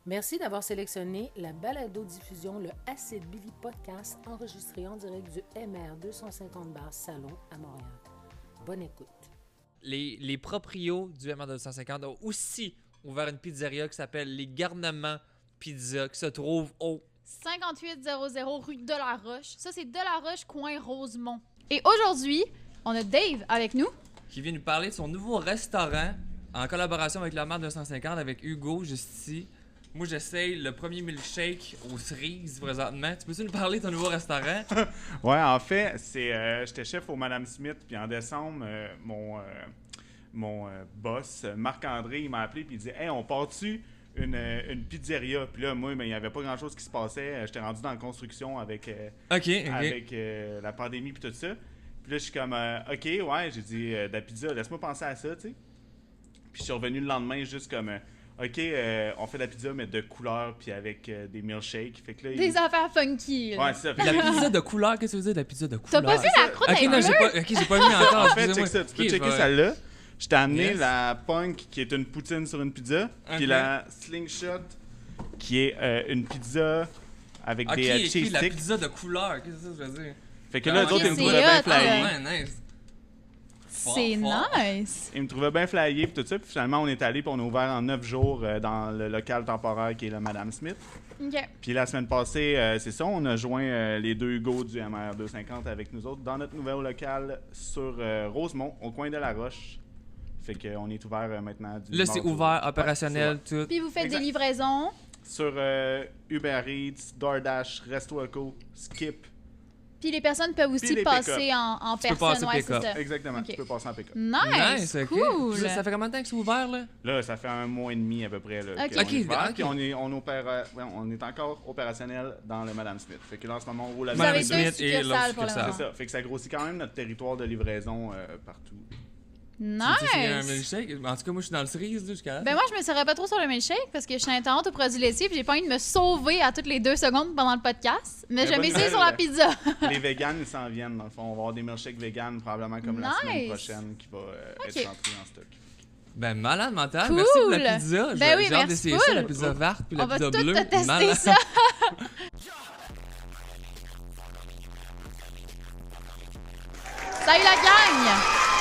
Merci d'avoir sélectionné la balado-diffusion Le Acid Billy Podcast enregistré en direct du MR 250 Bar Salon à Montréal. Bonne écoute. Les proprios du MR 250 ont aussi ouvert une pizzeria qui s'appelle Les Garnements Pizza qui se trouve au 5800 rue de la Roche. Ça, c'est de la Roche, coin Rosemont. Et aujourd'hui, on a Dave avec nous. qui vient nous parler de son nouveau restaurant en collaboration avec la marque 250 avec Hugo juste ici. Moi, j'essaye le premier milkshake aux cerises présentement. Tu peux-tu nous parler de ton nouveau restaurant? Ouais, en fait, j'étais chef au Madame Smith, puis en décembre, mon boss, Marc-André, il m'a appelé puis il dit « Hey, on part-tu une pizzeria? » Puis là, moi, il n'y avait pas grand-chose qui se passait. J'étais rendu dans la construction avec la pandémie puis tout ça. Puis là, je suis comme « OK, ouais. » J'ai dit « De la pizza, laisse-moi penser à ça, tu sais. » Puis je suis revenu le lendemain juste comme OK, on fait de la pizza, mais de couleur, puis avec des milkshakes. Fait que là, Des affaires funky. Ouais, c'est ça. La pizza de couleur, qu'est-ce que tu veux dire de la pizza de couleur? T'as pas vu la croûte Ok, non, j'ai pas vu encore. En fait, check ça. Tu peux checker celle-là. Je t'ai amené Yes. la punk, qui est une poutine sur une pizza, puis la slingshot, qui est une pizza avec des cheese la sticks. pizza de couleur, qu'est-ce que ça veut dire? Fait que là, les autres, ils me c'est trouvaient bien hot, flyé. Ouais, nice. C'est Fort. nice. Ils me trouvaient bien flyé, puis tout ça. Puis finalement, on est allé, puis on a ouvert en 9 jours dans le local temporaire qui est le Madame Smith. OK. Puis la semaine passée, c'est ça, on a joint les deux Hugo du MR 250 avec nous autres dans notre nouvel local sur Rosemont, au coin de la Roche. Fait qu'on est ouvert maintenant. Là, c'est ouvert, opérationnel, tout. Puis vous faites Exact. des livraisons. Sur Uber Eats, DoorDash, Resto Eco, Skip. Puis les personnes peuvent aussi les passer pick-up. en Tu peux personne. passer Ouais, c'est pick-up. ça. Exactement, Ok. tu peux passer en pick-up. Nice. ok. Cool. Ça fait combien de temps que c'est ouvert, là? Là, ça fait un mois et demi à peu près. Là, Ok. qu'on est Ok, ouvert, ok. puis on est encore opérationnel dans le Madame Smith. Fait que là, en ce moment, on roule la Vous avez Madame deux Smith. et l'autre succursales pour le succursale. C'est moment. ça. Fait que ça grossit quand même notre territoire de livraison partout. Tu dis qu'il y a un Nice. milkshake? En tout cas, moi, je suis dans le cerise, là, jusqu'à là. Ben moi, je me serais pas trop sur le milkshake parce que je suis intolérante aux produits laitiers puis j'ai pas envie de me sauver à toutes les 2 secondes pendant le podcast. Mais je vais bonne m'essayer nouvelle, sur la là. pizza. Les véganes, ils s'en viennent. Dans le fond, on va avoir des milkshakes véganes probablement comme la semaine Nice. prochaine qui va Ok. être rentrée en stock. Ben, malade mental. Cool. Merci pour la pizza. Ben oui, J'ai hâte merci d'essayer ça, la full. pizza verte puis la On va pizza tout bleue. te tester Malade. ça. Salut la gang!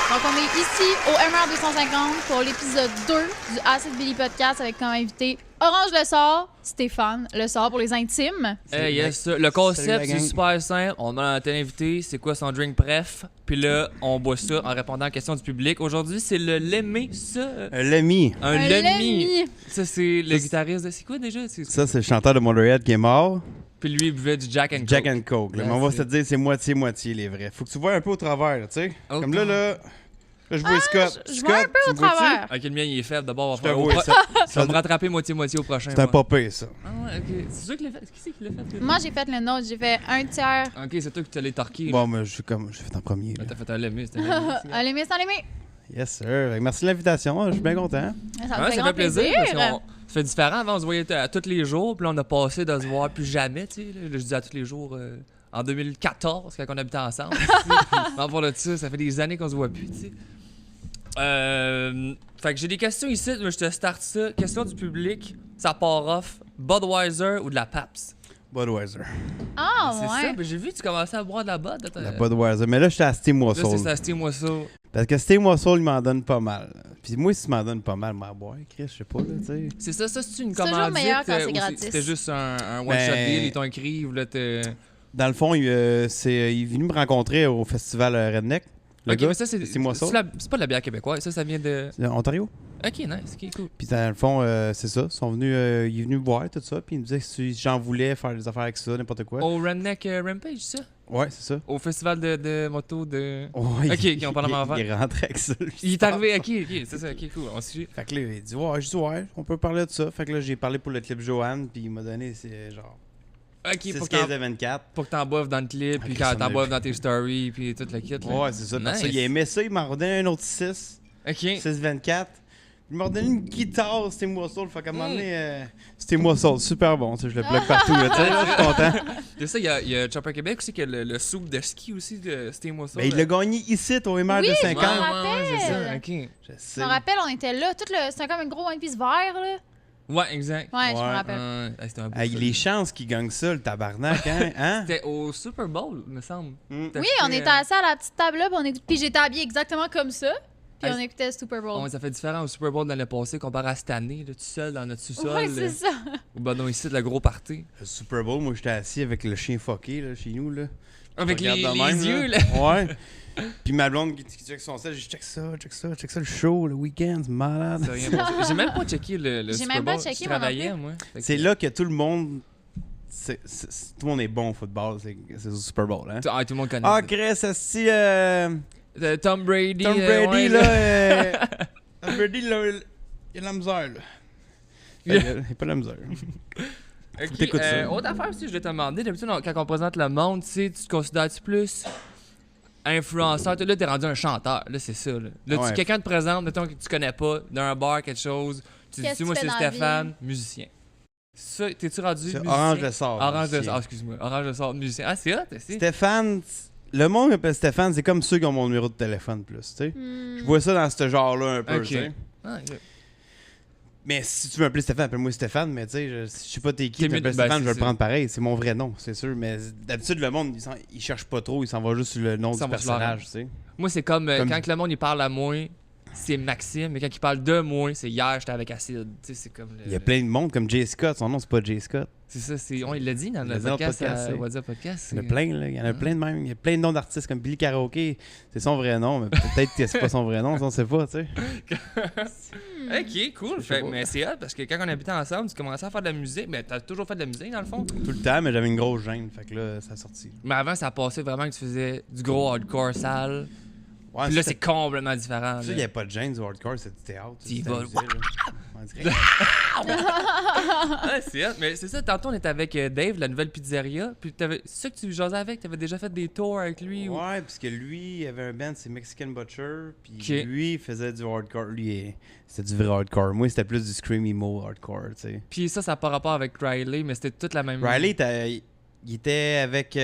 Donc on est ici au MR 250 pour l'épisode 2 du Acid Billy Podcast avec comme invité Orange Le Sort, Stéphane Le Sort pour les intimes. Hey, yes, le Salut, concept, la c'est gang. super simple. On demande à tel invité c'est quoi son drink préf. Puis là, on boit ça en répondant aux questions du public. Aujourd'hui, c'est le Lemmy, ça. Lemmy. Un Un Lemmy. Lemmy. Ça, c'est le Ça, guitariste de... C'est quoi déjà? Ça, c'est le chanteur de Motorhead qui est mort. Puis lui, il buvait du Jack and Jack Coke. and Coke. là. Là, Mais on va c'est- se dire, c'est moitié-moitié, les vrais. Faut que tu vois un peu au travers, tu sais. Oh, Comme là, je vois Scott. Je Scott, vois un peu tu au me vois-tu? travers. Ok, le mien, il est faible. D'abord, Je te vois, ça. ça va me rattraper moitié-moitié au prochain. C'est un moi. popé, ça. Ah ouais, ok. C'est sûr qu'il l'a fait. Qui c'est qui l'a fait? Moi j'ai fait le nôtre, j'ai fait un tiers. Ok, c'est toi qui t'as les torqués. Bon, mais je fais en premier. là. T'as fait un Lemmy, c'était Lemmy. Allez, mais sans les mains. Yes, sir. Fait que merci de l'invitation. Je suis bien content. Ça me Ouais, fait ça grand fait plaisir. plaisir. Parce qu'on ça fait différent. Avant, on se voyait à tous les jours. Puis là, on a passé de se voir plus jamais. Tu sais, là, je dis à tous les jours en 2014, quand on habitait ensemble. En pour de ça, ça fait des années qu'on se voit plus. Tu sais. Fait que j'ai des questions ici. Mais je te starte ça. Question du public. Ça part off. Budweiser ou de la Pabst? Budweiser. Ah C'est ça. ouais. Ben, j'ai vu que tu commençais à boire de la Bud. Attends. La Budweiser. Mais là, je suis à Steam Là, c'est Muscle. ça, c'était-moi ça. Parce que Steam Muscle, il m'en donne pas mal. Puis moi, s'il m'en donne pas mal, m'en boire, Chris, je sais pas, là, tu sais. C'est ça, c'est une C'est toujours commandite. meilleur quand c'est ou gratis. C'était juste un one-shot Ben- deal, ils t'ont écrit, ou là, t'es... Dans le fond, il est venu me rencontrer au festival Redneck. Le Ok, gars, mais ça, c'est Steam Muscle. c'est pas de la bière québécoise, ça vient de... Ontario. Ok, nice, ok, cool. Puis dans le fond, c'est ça. Ils sont venus, il est venu boire tout ça. Puis il me disait que si j'en voulais faire des affaires avec ça, n'importe quoi. Au Redneck Rampage, ça? Ouais, c'est ça. Au festival de moto de... Ouais, Ok, on parle en avant. Il est rentré avec ça. Il est arrivé, ok, c'est ça, ok, cool, on suit. Fait que là, il dit, ouais, je dis, ouais, on peut parler de ça. Fait que là, j'ai parlé pour le clip Joanne. Puis il m'a donné, c'est genre Ok, 6, pour 15 que à 24. t'en boives dans le clip, puis Ok, quand ça t'en m'a boives vu. dans tes stories, puis toute la kit. Là. Ouais, c'est ça. Parce que Nice. il aimait ça. Il m'a redonné un autre 6. Ok. 6, 24. Il m'a redonné une guitare, c'était Muscle. Fait qu'à un moment donné, c'était Muscle. Super bon. Tu sais, je le plug partout. Là, tu sais, là, je suis content. C'est ça, il y a Chopper Québec aussi, qui a le soupe de ski aussi de Steam Muscle. Mais il l'a gagné ici, au MR Oui, de je 50. m'en rappelle. c'est ça, ok. Je Je sais. me rappelle, on était là. C'était comme un gros One Piece vert, là. Ouais, exact. Ouais, je me Ouais. rappelle. C'était un beau Hey, film. les chances qu'il gagne ça, le tabarnak, hein? C'était au Super Bowl, me semble. Mm. T'as Oui, fait, on était assis à la petite table là, puis j'étais habillée exactement comme ça, puis Ah, on écoutait le Super Bowl. ça fait différent au Super Bowl de l'année passée comparé à cette année, là, tout seul dans notre sous-sol. Ouais, c'est ça. Ou ben non, ici, de la gros party. Le Super Bowl, moi, j'étais assis avec le chien fucké, là, chez nous, là. Avec Je les, regarde de même, les yeux, là. Ouais. Puis ma blonde qui check son sel, je dis check ça, le show, le week-end, c'est malade. C'est rien passé. J'ai même pas checké le J'ai Super même pas Bowl. checké, Je moi non travaillais, plus. moi. Fait que- C'est là que tout le monde. Tout le monde est bon au football, c'est au Super Bowl, hein? Ah, tout le monde connaît. Ah, ça. Chris, si Tom Brady. Tom Brady, ouais, là. Tom Brady, là, il a de la misère, là. Il a pas de la misère. Ok, t'écoutes ça. autre affaire aussi, je vais te demander, d'habitude, quand on présente le monde, tu sais, tu te considères-tu plus influenceur? Là, t'es rendu un chanteur, là, c'est ça, là. Là, Ouais. quelqu'un te présente, mettons que tu connais pas, d'un bar, quelque chose, tu Qu'est-ce dis, que moi, tu c'est fais dans la Stéphane, musicien. Ça, t'es-tu rendu C'est musicien? Orange le sort. Orange de musicien. sort, excuse-moi. Orange de sort, musicien. Ah, c'est hot, c'est. Stéphane, le monde qui appelle Stéphane, c'est comme ceux qui ont mon numéro de téléphone plus, tu sais. Hmm. Je vois ça dans ce genre-là un peu, Ok. tu sais. Ah, ok. Mais si tu veux m'appeler Stéphane, appelle-moi Stéphane, mais tu sais, si je sais pas t'es qui, T'es tu m'appelles mieux- Stéphane, ben, je vais c'est le prendre pareil. C'est mon vrai nom, c'est sûr. Mais d'habitude, le monde, il cherche pas trop, il s'en va juste sur le nom Il du s'en va sur leur personnage, tu sais. Moi, c'est comme, Comme- quand que le monde il parle à moi, c'est Maxime, mais quand il parle de moi, c'est hier, j'étais avec Acide. Tu sais, c'est comme. Il y a plein de monde comme Jay Scott, son nom c'est pas Jay Scott. C'est ça, c'est. On, il l'a dit dans Il le l'a dit dans le podcast, podcast, c'est- What's Up Podcast. Il y en a c'est- plein, là. Il y en a plein de même. Il y a plein de noms d'artistes comme Billy Karaoke. C'est son vrai nom, mais peut-être que c'est pas son vrai nom, ça, on sait pas, tu sais. Ok, cool. Je sais pas. Mais c'est hot parce que quand on habitait ensemble, tu commençais à faire de la musique. Mais t'as toujours fait de la musique dans le fond. Tout le temps, mais j'avais une grosse gêne, fait que là, ça a sorti. Mais avant, ça passait vraiment que tu faisais du gros hardcore sale. Ouais, Puis là, ça, c'est complètement différent. il là. n'y avait pas de gêne du hardcore, c'était du théâtre. Tu y c'était vas, amusé, là. On dirait- Ah, c'est hot. Mais c'est ça, tantôt, on était avec Dave, la nouvelle pizzeria. Puis c'est ça que tu jasais avec. T'avais déjà fait des tours avec lui. ou- Ouais, parce que lui, il avait un band, c'est Mexican Butcher, puis Ok. lui, il faisait du hardcore. Lui, c'était du vrai hardcore. Moi, c'était plus du scream emo hardcore, tu sais. Puis ça n'a pas rapport avec Riley, mais c'était toute la même. Riley, il était avec...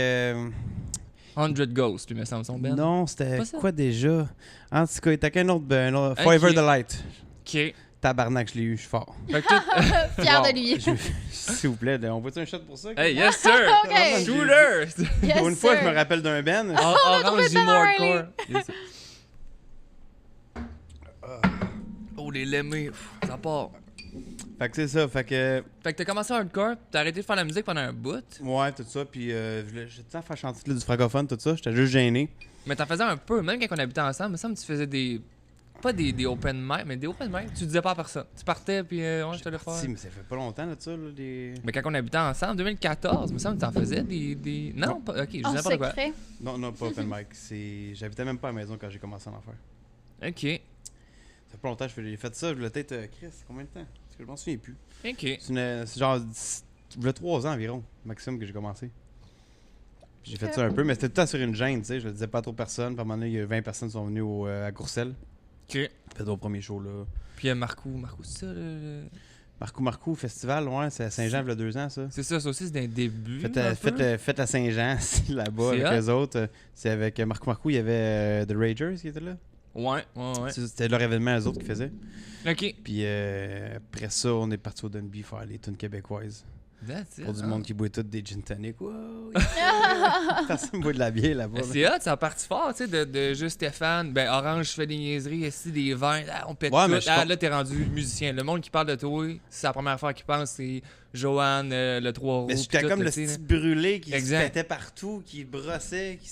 100 Ghosts, lui, me semble, son band. Non, c'était Pas ça. quoi déjà? En tout cas, il était avec un autre band, Ok. Forever the Light. Ok. Tabarnak, je l'ai eu, je suis fort. Fait que tout- Fier Bon, de lui. S'il vous plaît, on voit un shot pour ça? Hey, yes, sir! Ok. Shooter! Yes, Pour une fois, sir. je me rappelle d'un band. Orange du Ben hardcore. Yes, sir. Oh, les lémés, pff, ça part. Fait que c'est ça, fait que... Fait que t'as commencé hardcore, t'as arrêté de faire la musique pendant un bout, Ouais, tout ça, puis j'étais temps à faire chanter là, du francophone, tout ça, j'étais juste gêné. mais t'en faisais un peu, même quand on habitait ensemble, il me semble que tu faisais des... Pas des open mic, mais des open mic, tu disais pas à personne. Tu partais, puis ouais, je te le faire. Si, mais ça fait pas longtemps, là, ça, là, des... Mais quand on habitait ensemble, 2014, il me semble que t'en faisais des... Non, Non. pas... Ok, je En dis n'importe quoi. secret. Non, pas open mic, j'habitais même pas à la maison quand j'ai commencé à en faire. Ok, Ça fait pas longtemps que j'ai fait ça, je voulais peut-être... Chris, combien de temps? Parce que je m'en souviens plus. ok. C'est genre... Il y a 3 ans environ, maximum, que j'ai commencé. Puis j'ai fait ça un peu, mais c'était tout le temps sur une gêne, tu sais, je le disais pas à trop personne. Puis à un moment donné, il y a 20 personnes qui sont venues à Courcelles. Ok. Fait au premier show, là. Puis Marcou, c'est ça, le... Marcou Festival, ouais, c'est à Saint-Jean, il y a 2 ans, ça. C'est ça aussi, c'est d'un début. Faites la Saint-Jean, c'est là-bas, C'est avec hot. eux autres. C'est avec Marcou, il y avait The Ragers qui était là. Ouais. C'était leur événement, eux autres, qui faisaient. Ok. Puis après ça, on est parti au Dunby faire les tunes québécoises. That's it, Pour du hein. monde qui boit toutes des gin tonic. Wow! Personne boit de la bière là-bas. Mais là. c'est hot, ça a parti fort, tu sais, de juste Stéphane. Ben, Orange, je fais des niaiseries, ici, des vins, ah, on pète Ouais, tout. mais je Ah, pense- là, t'es rendu musicien. Le monde qui parle de toi, c'est la première fois qu'il pense, c'est Joanne, le 3 roues. Mais pis j'étais tout, comme là, le tu sais, petit là. brûlé qui Exact. se pétait partout, qui brossait, qui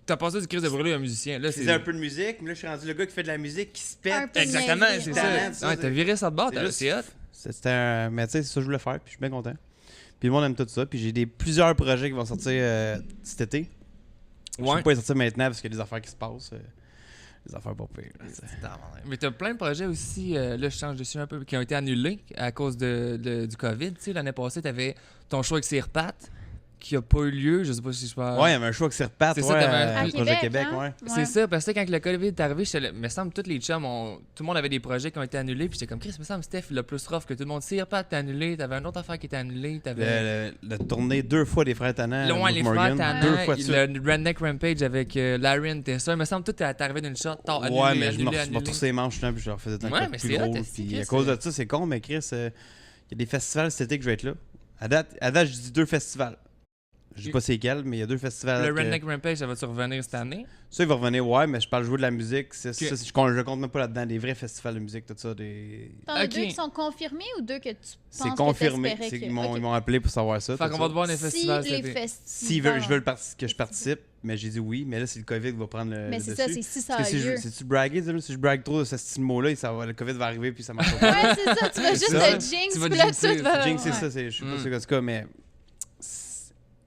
T'as passé du crise de brûler un musicien. Là, faisait un peu de musique. Mais là, je suis rendu le gars qui fait de la musique, qui se Un pète. peu Exactement, niaisé. c'est Talent, ça. ça, Ouais, t'as viré ça de bord, c'est juste- c'est hot. C'était un... Mais tu sais, c'est ça que je voulais faire, puis je suis bien content. Puis le monde aime tout ça. Puis j'ai plusieurs projets qui vont sortir cet été. Je Ouais. peux pas les sortir maintenant parce qu'il y a des affaires qui se passent. Des affaires pas pires. là, tu sais. Mais t'as plein de projets aussi, là je change dessus un peu, qui ont été annulés à cause du COVID. Tu sais, l'année passée, t'avais ton show avec Sirpat, qui a pas eu lieu. Je sais pas si je parle. Ouais, il y avait un show avec Sirpat, C'est ça, t'avais un- à À Projet Québec, Québec, hein? ouais. C'est ça, parce que quand le COVID est arrivé, il me semble tous les chums, tout le monde avait des projets qui ont été annulés. Puis j'étais comme, Chris, il me semble Steph, il a plus rough que tout le monde. Sirpat t'es annulé, t'avais une autre affaire qui était annulée. Le tournée 2 fois des Frères Tannant. Loin Luke les Morgan, frères deux Tannant, fois de suite. le Redneck Rampage avec Larry and Tessa. Il me semble que tout est arrivé d'une shot. Annulé, Ouais, mais je me annulé. retroussais les manches, puis je leur faisais tant Ouais, que mais plus c'est gros. hot, Puis Chris, à cause de ça, c'est con, mais Chris, il y a des festivals cet été que je vais être là. À date, je dis 2 festivals. Je sais pas c'est quel, mais il y a 2 festivals. Le Redneck Rampage, ça va-tu revenir cette année? Ça, il va revenir, ouais, mais je parle jouer de la musique. Ça, Ok. je compte même pas là-dedans. Des vrais festivals de musique, tout ça. T'en as Ok. 2 qui sont confirmés ou 2 que tu penses C'est confirmé. que t'espérais que... Ils m'ont Ok. ils m'ont appelé pour savoir ça. Fait tout qu'on ça. va te voir dans les Si festivals les cet été. festivals... S'ils veulent, que je participe, mais j'ai dit oui, mais là, c'est le COVID qui va prendre le Mais c'est dessus. ça, c'est si ça a Parce que lieu. si tu bragues, si je brague trop de ce mot-là, le COVID va arriver puis ça marche pas. Ouais, c'est ça, tu vas juste ça. le jinx, Tu vas puis là, jinxer, tout va... Jinx, c'est ouais. ça, je suis pas sûr que c'est ça, mais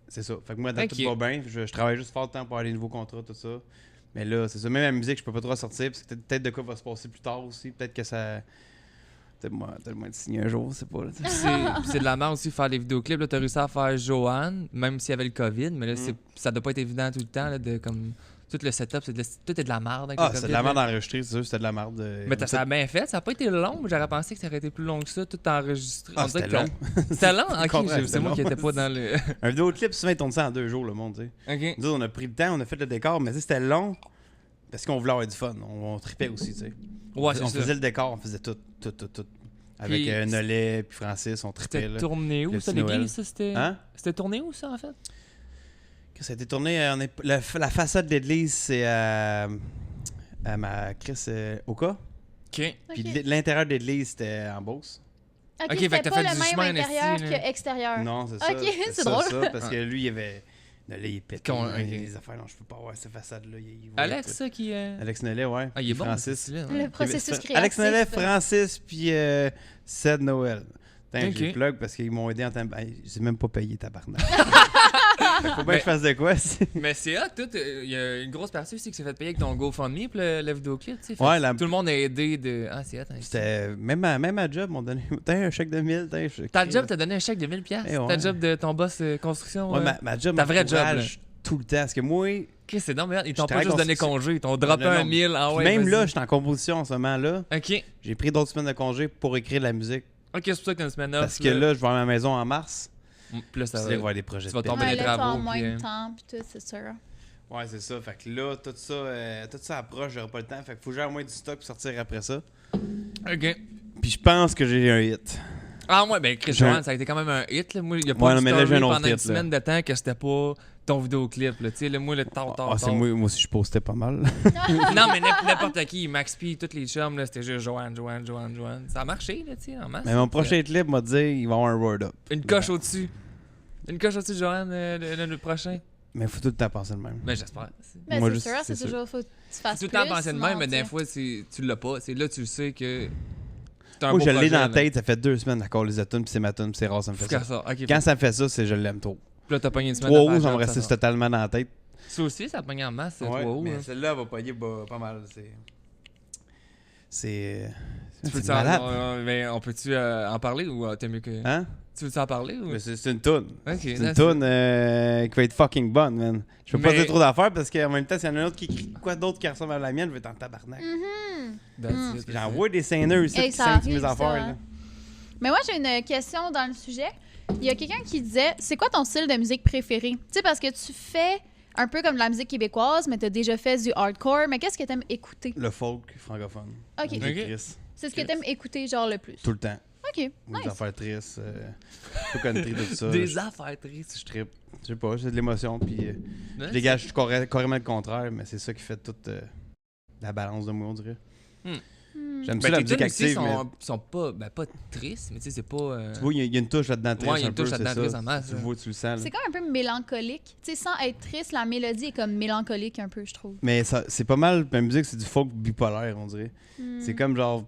c'est ça. Fait que moi, Ok. tout va bien. Je travaille juste fort le temps pour aller des nouveaux contrats, tout ça. Mais là, c'est ça. Même la musique, je peux pas trop sortir parce que peut-être de quoi va se passer plus tard aussi. Peut-être que ça. Peut-être moins de signer un jour, c'est pas. Là, Puis c'est de la merde aussi faire des vidéoclips. Là, t'as réussi à faire Joanne, même s'il y avait le COVID, mais là, ça doit pas être évident tout le temps. Là, de, comme, tout le setup, tout est de la merde. avec le c'est de COVID, la merde là. enregistrée, c'est sûr, c'était de la merde. Mais ça a bien fait, ça a pas été long. J'aurais pensé que ça aurait été plus long que ça, tout enregistré. Ah, On dirait c'était que long. C'était long? Au Ok, contraire, c'est c'était moi qui long. étais pas dans le. Un vidéoclip, souvent, ils tournent ça en 2 jours, le monde, tu sais. Ok. Nous, on a pris le temps, on a fait le décor, mais tu sais, c'était long parce qu'on voulait avoir du fun. On tripait aussi, tu sais. Ouais, on c'est ça. faisait le décor, on faisait tout. Avec Puis, Nollet puis Francis, on tripait, C'était là. tourné où, Le ça, petit Noël. l'église, ça? C'était Hein? C'était tourné où, ça, en fait? Ça a été tourné, la façade de l'église, c'est à ma Chris Oka. Ok. Puis Ok. l'intérieur de l'église, c'était en Beauce. Ok, Ok, fait c'était que t'as pas fait le du même chemin, intérieur esti, là. que extérieur. Non, c'est ça. Ok, c'était c'est ça, drôle. ça, parce que lui, il avait. Nollet, il pétait. Con- Il y a ok. des affaires, non, je peux pas avoir cette façade-là. il voyait Alex, tout. ça, qui. Alex Nollet, ouais. Ah, il est Puis bon, Francis. ce style-là, Le ouais. processus créatif. Alex Nollet, Francis, puis Ced Noël. Putain, Ok. je les plug parce qu'ils m'ont aidé en temps. J'ai même pas payé tabarnak. Faut bien que je fasse de quoi. Mais c'est hot, tout. Il y a une grosse partie aussi qui s'est fait payer avec ton GoFundMe pour le vidéoclip, tu sais. Fait Ouais, que tout le monde a aidé de. Ah, c'est hot. Hein, C'était même à job, m'ont donné un chèque de 1000. Ta job t'a donné un chèque de 1000$. Eh ouais. Ta job de ton boss construction. Ouais, ma job ta vraie job, m'encourage tout le temps. Parce que moi, Ok, c'est non, mais ils t'ont Je pas travaille juste donné construction. congé, ils t'ont droppé Non, non. un 1000. Ah puis ouais, même vas-y. là, je suis en composition en ce moment-là. Ok. J'ai pris d'autres semaines de congé pour écrire de la musique. Ok, c'est pour ça que t'as une semaine off. Parce que là, je vais à ma maison en mars. Puis là, ça Puis là, va. il va y avoir des projets tu vas de tomber pète. les Ouais, là, tu vas travaux, avoir moins puis, de temps, puis tout, c'est sûr. Ouais, c'est ça. Fait que là, tout ça approche, j'aurai pas le temps. Fait que faut que j'ai au moins du stock pour sortir après ça. Ok. Puis je pense que j'ai un hit. Ah ouais, ben Chris J'ai un- Johan, ça a été quand même un hit. Là. Moi, il y a pas Ouais, de non, mais là, j'ai story un autre pendant une hit, là. semaine de temps que c'était pas ton vidéoclip. Là. Tu sais, là, moi, le tard. C'est moi aussi, je postais pas mal. Non, mais n'importe qui, Max P, tous les chums, là, c'était juste Joanne. Ça a marché, là, tu sais, en masse. Mais mon prochain clip m'a dit il va y avoir un word up. Une coche au-dessus. Une coche au-dessus de Joanne, le prochain. Mais il faut tout le temps penser le même. Ben, j'espère. Mais Moi, c'est juste- sûr, c'est c'est sûr. toujours, faut que tu fasses Tout le temps plus, penser de sinon, même, mais tu des sais. fois, tu l'as pas. C'est là, tu le sais que. C'est un Moi, beau je l'ai projet, dans la là. tête, ça fait 2 semaines d'accord les atomes, puis c'est ma tune, puis c'est rare, ça me fait Faut qu'elle ça. sorte. Ok, Quand ça me fait ça, c'est je l'aime trop. Puis là, t'as pogné une semaine. 3 de roues, faire ça me job, restait sort. totalement dans la tête. Ça aussi, ça pogne en masse, 3 roues. mais hein. celle-là va pogner pas mal. C'est Tu peux-tu malade. mais on peut-tu en parler ou t'es mieux que. Hein? Tu veux-tu en parler ou. Mais c'est une toune. Ok, C'est là, une toune qui va être fucking bonne, man. Je peux pas Mais- dire trop d'affaires parce qu'en même temps, s'il y en a un autre qui écrit quoi d'autre qui ressemble à la mienne, je vais être en tabarnak. that's it. J'envoie des scéneurs aussi Hey, qui ça scènent sur mes arrive, ça, affaires. hein. Là. Mais moi, j'ai une question dans le sujet. Il y a quelqu'un qui disait, c'est quoi ton style de musique préféré? Tu sais, parce que tu fais un peu comme de la musique québécoise, mais tu as déjà fait du hardcore. Mais qu'est-ce que tu aimes écouter? Le folk francophone. OK. Musique Ok. triste. C'est ce que tu aimes écouter, genre, le plus. Tout le temps. OK, Des nice. affaires tristes. Tout country, tout ça. Des affaires tristes. Je trippe. Je sais pas, j'ai de l'émotion. Puis Ouais, je dégage je suis carrément le contraire, mais c'est ça qui fait toute la balance de moi, on dirait. J'aime ça Ben, la tes musique tunes aussi active, mais sont pas, ben, pas tristes, mais tu sais, c'est pas. tu vois, il y a une touche là-dedans triste. Ouais, il y a une un peu, touche là-dedans c'est triste ça. en masse, Tu le là. vois, tu le sens. là. C'est comme un peu mélancolique. Tu sais, sans être triste, la mélodie est comme mélancolique un peu, je trouve. Mais c'est pas mal, la musique, c'est du folk bipolaire, on dirait. C'est comme genre.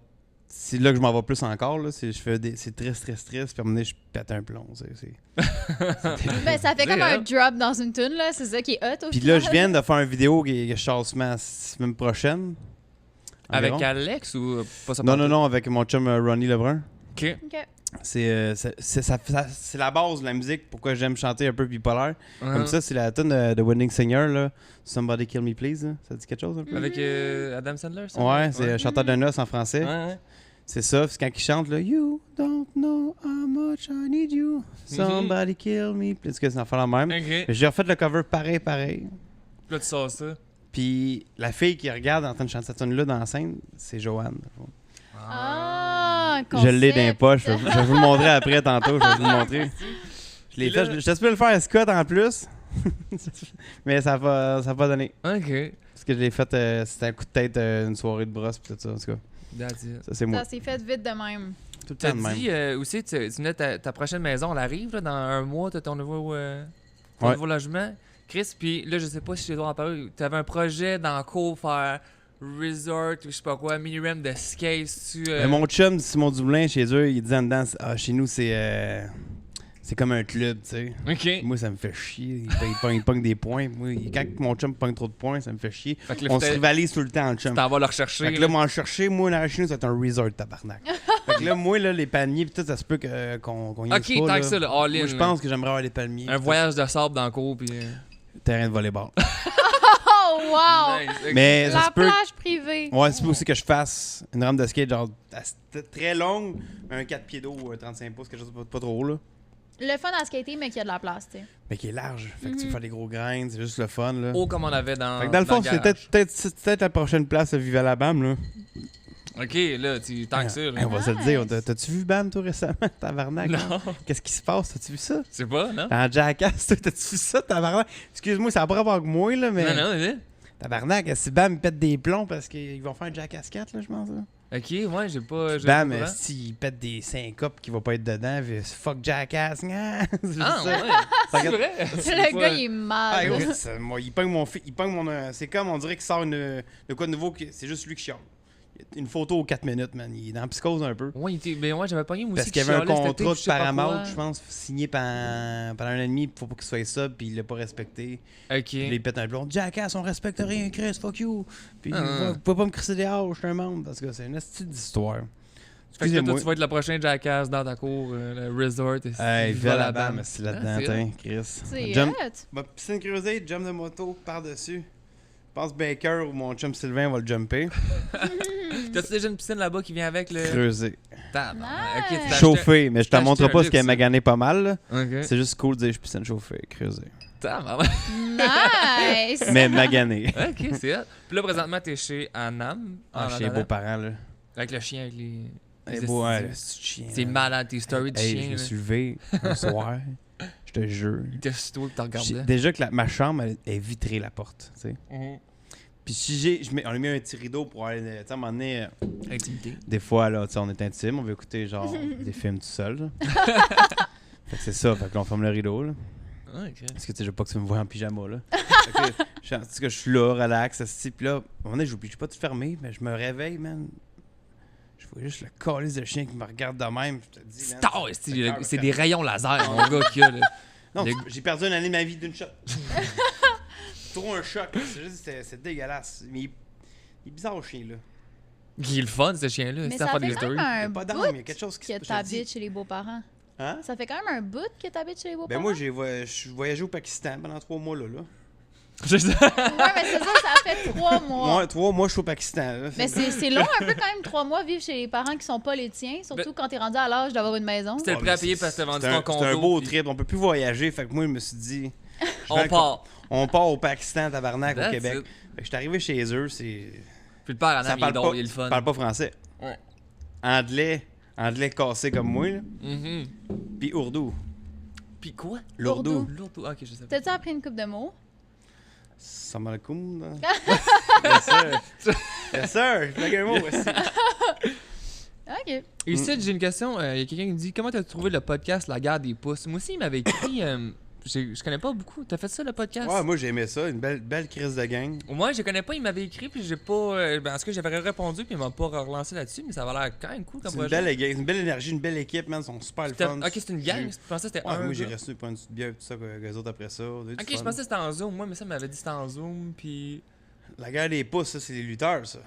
C'est là que je m'en vais plus encore, là. C'est triste, triste, triste, puis à un moment donné, je pète un plomb. Ben, ça fait comme C'est un hot. drop dans une tune, là. C'est ça qui est hot au Puis là, final. je viens de faire une vidéo que je sors la semaine prochaine. Avec environ. Alex ou pas ça? Non, avec mon chum Ronnie Lebrun. Ok. OK. C'est la base de la musique, pourquoi j'aime chanter un peu bipolaire. Comme Uh-huh. ça, c'est la tune de Wedding Singer, là. Somebody Kill Me Please. Là. Ça dit quelque chose un peu? Avec Adam Sandler, ça? Ouais, c'est chanteur de noces en français. Ouais. C'est ça, c'est quand il chante, là. You don't know how much I need you. Somebody kill me please. Est-ce que c'est en fait la même? Ok. J'ai refait le cover pareil. Puis là, tu sors ça. Puis la fille qui regarde en train de chanter cette tune-là dans la scène, c'est Joanne. Ah, Je l'ai dans les concept. poches. Je vais vous le montrer après tantôt. Je vais vous le montrer. Je l'ai Puis là- fait. Je peux le faire à Scott en plus. Mais ça va pas donné. Ok. Parce que je l'ai fait, c'était un coup de tête, une soirée de brosse, pis tout ça. En tout cas, That's it. ça c'est moi. Ça s'est fait vite de même. Tout le T'as temps de même. dit aussi, tu venais ta prochaine maison, elle arrive là, dans un mois, t'as ton nouveau Ouais. logement. Chris, puis là, je sais pas si je dois en parler. T'avais un projet dans le cours faire resort ou je sais pas quoi, mini-ram de skate. Mais mon chum, Simon Dublin, chez eux, il disait en dedans, chez nous, c'est comme un club, tu sais. Ok. Moi, ça me fait chier. Il pogne des points. Moi, quand mon chum pogne trop de points, ça me fait chier. Fait que là, On se rivalise tout le temps, le chum. t'en vas le rechercher. Fait que là, moi, en chercher, moi, là, chez nous, c'est un resort, tabarnak. Fait que là, moi, là, les palmiers, pis tout, ça se peut qu'on y aille Ok, pas, tant que ça, là, all in. Moi, je là. pense que j'aimerais avoir les palmiers. Un voyage de sable dans le cours, puis. Terrain de volleyball. Oh, wow! Nice, ok. Mais ça La se peut. plage privée. Ouais, c'est peut aussi que je fasse une rampe de skate, genre, très longue, un 4 pieds d'eau, un 35 pouces, quelque chose de pas trop haut, là. Le fun à skater, mais qui a de la place, tu sais. Mais qui est large. Fait que tu peux faire des gros grains, c'est juste le fun, là. Haut comme on avait dans. Fait que dans le fond, le c'est garage. peut-être la prochaine place à Vive la BAM, là. Ok, là, tant que ça, là. Hey, on va se le dire. Nice. T'as-tu vu BAM, toi, récemment, tabarnak? Non. Qu'est-ce qui se passe? T'as-tu vu ça? C'est pas, non? Dans Jackass, toi, t'as-tu vu ça, tabarnak? Excuse-moi, ça n'a pas rapport avec moi, là, mais... Non, mais. Tabarnak, si BAM ils pètent des plombs parce qu'ils vont faire un Jackass 4, là, je pense, là. Ok, ouais, j'ai pas. BAM, pas s'ils pètent des syncopes qui vont pas être dedans, puis fuck Jackass, c'est juste Ah, ça. ouais. C'est vrai. Le gars, il est Ah, mal. ouais, moi, il pogne mon c'est comme on dirait qu'il sort de quoi de nouveau, c'est juste lui qui chiale. Une photo aux 4 minutes, man. Il est dans la psychose un peu. Ouais, mais ouais, j'avais pogné moi aussi. Parce qu'il y avait un qui chialait cet été, contrat puis de je sais pas Paramount, quoi. je pense, signé pendant un an et demi, faut pas qu'il soit ça, puis il l'a pas respecté. Ok. Puis là, il pète un blond. Jackass, on respecte rien, Chris, fuck you. Puis Ah. vous pouvez pas me crisser dehors, je suis un membre. Parce que c'est une astuce d'histoire. Fait que là, toi, Excusez-moi. tu vas être le prochain Jackass dans ta cour, le resort. Et Hey, vive la Valabam, bam. c'est là-dedans, Ah, c'est tiens, Chris. C'est Jump, hot. ma piscine creusée, jump de moto par-dessus. Je pense Baker ou mon chum Sylvain va le jumper. T'as-tu déjà une piscine là-bas qui vient avec le. Creuser. Tabarnak. Ok, Nice. tu t'as Chauffé, mais je te t'as montre acheté pas un ce qu'elle luxe, m'a gagné pas mal. Là. acheté- Ok. C'est juste cool de dire je suis piscine chauffée, creuser. Tabarnak. Nice! Mais magané. Ok, c'est hot. Puis là, présentement, t'es chez Anam. Ah, chez les beaux-parents, là. Avec le chien, avec les. Eh, les beau, ouais, esti- le petit chien. C'est là. malade, tes stories de Hey, chien. je me là. suis levé un soir. Je te jure. Il était sur toi que t'as regardé. Déjà que ma chambre elle est vitrée, la porte. Tu sais. Mhm. Puis si on a mis un petit rideau pour aller. Tu sais, à un moment donné, Intimité. des fois, là, tu sais, on est intime, on veut écouter genre des films tout seul. là. Fait que c'est ça, fait que là, on ferme le rideau. Là. Ok. Parce que tu sais, je veux pas que tu me vois en pyjama. Là. Fait que, je suis là, relax, assis. Puis là, à un moment donné, j'oublie pas de fermer, mais je me réveille, man. Je vois juste le calice de chien qui me regarde de même. Je te dis, man, Star, ça c'est fait peur, c'est quand- des rayons laser, mon gars, qu'il y a là. Non, Le- j'ai perdu une année de ma vie d'une shot. Trop un choc. là. C'est juste, c'est dégueulasse. Mais il est bizarre au chien, là. Il est le fun, ce chien-là. Mais C'est ça à faire fait des quand stories. même Il y a un pas d'âme, bout il y a quelque chose qui que je te dis. t'habites chez les beaux-parents. Hein? Ça fait quand même un bout que t'habites chez les beaux-parents. Ben moi, je voyagé au Pakistan pendant 3 mois, là. Je sais. Ouais, mais c'est ça, ça fait 3 mois. Moi, 3 mois, je suis au Pakistan. Là. Mais c'est long un peu quand même 3 mois vivre chez les parents qui sont pas les tiens, surtout quand t'es rendu à l'âge d'avoir une maison. C'était le Ouais, prêt à mais payer parce que t'as vendu c'est ton condo. C'est un beau puis trip. On peut plus voyager. Fait que moi, je me suis dit... On part. On part au Pakistan, tabarnak, au That's Québec. it. Fait que je suis arrivé chez eux, c'est... Puis le père en Ça il est parle drôle, pas, il est le fun. parle pas français. Ouais. Anglais cassé comme moi, là. Mhm. Puis ourdou. Puis quoi? Lourdou. Lourdou. Ok, je sais pas. T'as-tu appris une coupe de mots? Salam alaikum. Yes, sir. Yes, sir. Je blague un mot aussi. Ok. Ici, j'ai une question. Il y a quelqu'un qui me dit comment t'as trouvé le podcast La guerre des pouces? Moi aussi, il m'avait écrit. Je connais pas beaucoup. T'as fait ça, le podcast? Ouais, moi, j'ai aimé ça. Une belle crise de gang. Moi, je connais pas. Il m'avait écrit, puis j'ai pas. Ben, en tout cas, j'avais répondu, puis il m'a pas relancé là-dessus, mais ça va l'air quand même cool comme C'est une projet. belle énergie, une belle équipe, man. Ils sont super le fun. Ok, c'est une gang. Je pensais que c'était Ouais, un. moi, j'ai gars. resté pour une petite bière, tout ça, que les autres après ça. Ok, je pensais que c'était en Zoom. Moi, mais ça m'avait dit que c'était en Zoom, puis. La guerre des pouces, ça, c'est les lutteurs, ça.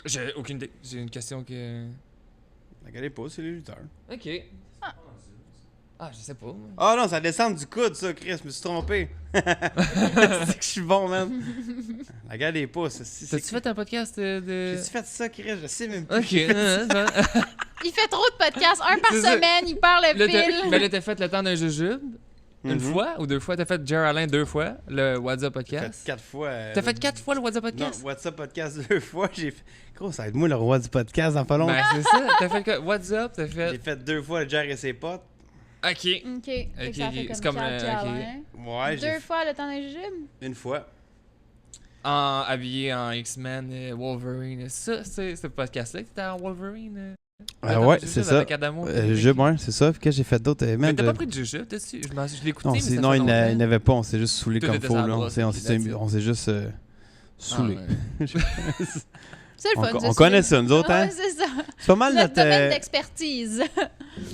J'ai aucune idée. J'ai une question que. Regardez pas, c'est les lutteurs. Ok. Ah, je sais pas. moi. Ah non, ça descend du coude, ça, Chris, je me suis trompé. C'est que je suis bon, man. Regardez pas, ça. T'as-tu fait un podcast de. J'ai-tu fait ça, Chris? Je sais même plus. Ok. Il fait trop de podcasts, un par C'est ça. semaine, il perd le Là, fil. ben là, t'as fait le temps d'un jujube une Mhm. fois ou 2 fois? T'as fait Jer Alain 2 fois, le What's Up J'ai fait Podcast? 4 fois. T'as fait 4 fois le What's Up Podcast? Non, WhatsApp podcast 2 fois. J'ai fait. Gros, ça va être moi le roi du podcast dans pas long. Ben, c'est ça. T'as fait que What's Up, t'as J'ai fait. fait 2 fois le Jerry et ses potes. Ok. Ok. Fait que ça Ok, fait c'est comme Cal le- Calin. Ouais, j'ai 2 fois le temps d'un jujube? une fois. Habillé en X-Men, Wolverine. Ça, c'est ce podcast-là que t'étais en Wolverine? Ouais, c'est ça. Avec Adamo. Ouais, c'est ça. Puis qu'est-ce que j'ai fait d'autre? Mais Man, t'as pas pris de jujube, t'as-tu? Je l'ai écouté, Non, mais ça non fait il longtemps. n'avait pas. On s'est juste saoulé Tout comme était faux. sur la Là. brosse, On s'est juste saoulé. C'est le fun. On connaît ça, nous autres, hein? Ouais, c'est ça. C'est pas mal Notre notre. domaine d'expertise.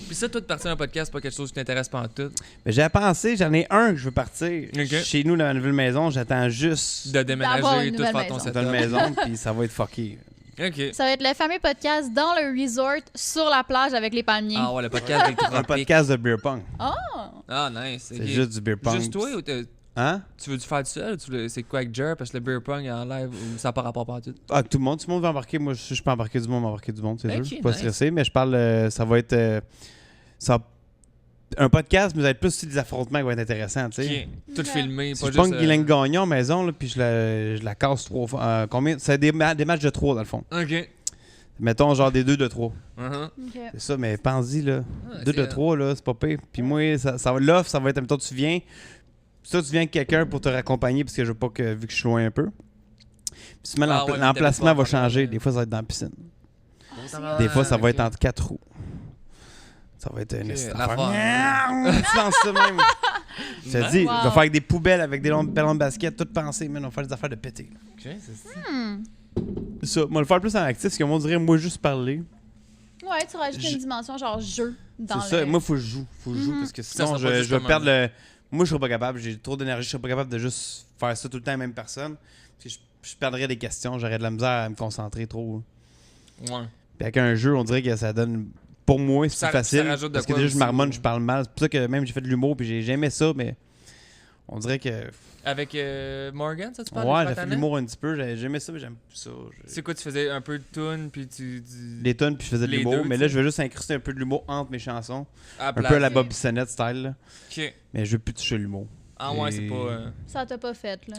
Puis ça, toi, de partir un podcast, c'est pas quelque chose qui t'intéresse pas en tout. Mais j'ai pensé, j'en ai un que je veux partir. Ok. Chez nous, dans la nouvelle maison, j'attends juste De D'avoir déménager, une tout nouvelle faire ton maison. setup. dans la maison, puis ça va être fucké. Ok. Ça va être le fameux podcast dans le resort, sur la plage avec les palmiers. Ah ouais, le podcast avec Un Tropique. podcast de beer pong. Ah, nice. C'est ok. juste du beer pong. Juste toi ou Hein? tu veux-tu faire tout seul? C'est quoi avec Jer? Parce que le beer pong en live, ou ça n'a pas rapport pas tout. Ah, tout le monde va embarquer. Moi, je peux embarquer du monde, embarquer du monde, c'est Ok, sûr. Je suis pas nice. stressé, mais je parle. Ça va être. Un podcast, mais ça va être plus aussi des affrontements qui vont être intéressants, tu sais. Ok. Tout filmé, Si pas je juste. pogne Guylaine Gagnon à la maison, là, puis je la casse 3 fois. Combien? C'est des matchs de 3 dans le fond. Ok. Mettons genre des 2 de 3. Uh-huh. Ok. C'est ça, mais pense-y, là. Ah, 2 de c'est- 3, là, c'est pas pire. Puis moi, l'offre, ça va être, mettons, tu viens. Ça, tu viens avec quelqu'un pour te raccompagner, parce que je veux pas que, vu que je suis loin un peu. Puis souvent, Ah ouais, mais l'emplacement t'avais va pas changer. vraiment- Des fois, ça va être dans la piscine. Ah, Des fois, ça va ok. être entre 4 roues. Ça va être une Ok, affaire. l'affaire. Tu lances ça même. Je te dis, Wow. je vais faire avec des poubelles, avec des ballons de basket, tout pensé, mais on va faire des affaires de péter. Ok, c'est ça. Ça, moi, le faire plus en actif, parce que moi, on dirait, moi, juste parler. Ouais, tu rajoutes Je- une dimension genre jeu dans C'est ça, le... moi, faut que je joue. Faut que je joue, parce que sinon, sera je pas vais justement, perdre le. Moi, je serais pas capable. J'ai trop d'énergie. Je serais pas capable de juste faire ça tout le temps à la même personne. Parce que je perdrais des questions. J'aurais de la misère à me concentrer trop. Ouais. Puis avec un jeu, on dirait que ça donne. Pour moi, c'est Ça- plus facile. ça rajoute de Parce que quoi déjà, je aussi, marmonne, ouais. je parle mal. C'est pour ça que même j'ai fait de l'humour, puis j'ai aimé ça, mais on dirait que. Avec Morgan, ça tu parles? Ouais, de j'ai fait de Fatanet? l'humour un petit peu. J'ai aimé ça, mais j'aime plus ça. C'est quoi, tu faisais un peu de tune, puis tu. Les tonnes, puis je faisais de Les l'humour. deux, Mais tu là, sais. je veux juste incruster un peu de l'humour entre mes chansons. À Un place. peu à la Bob Bissonnette style, là. Ok. Mais je veux plus toucher l'humour. Ah ouais, c'est Et- pas. Ça t'a pas fait, là.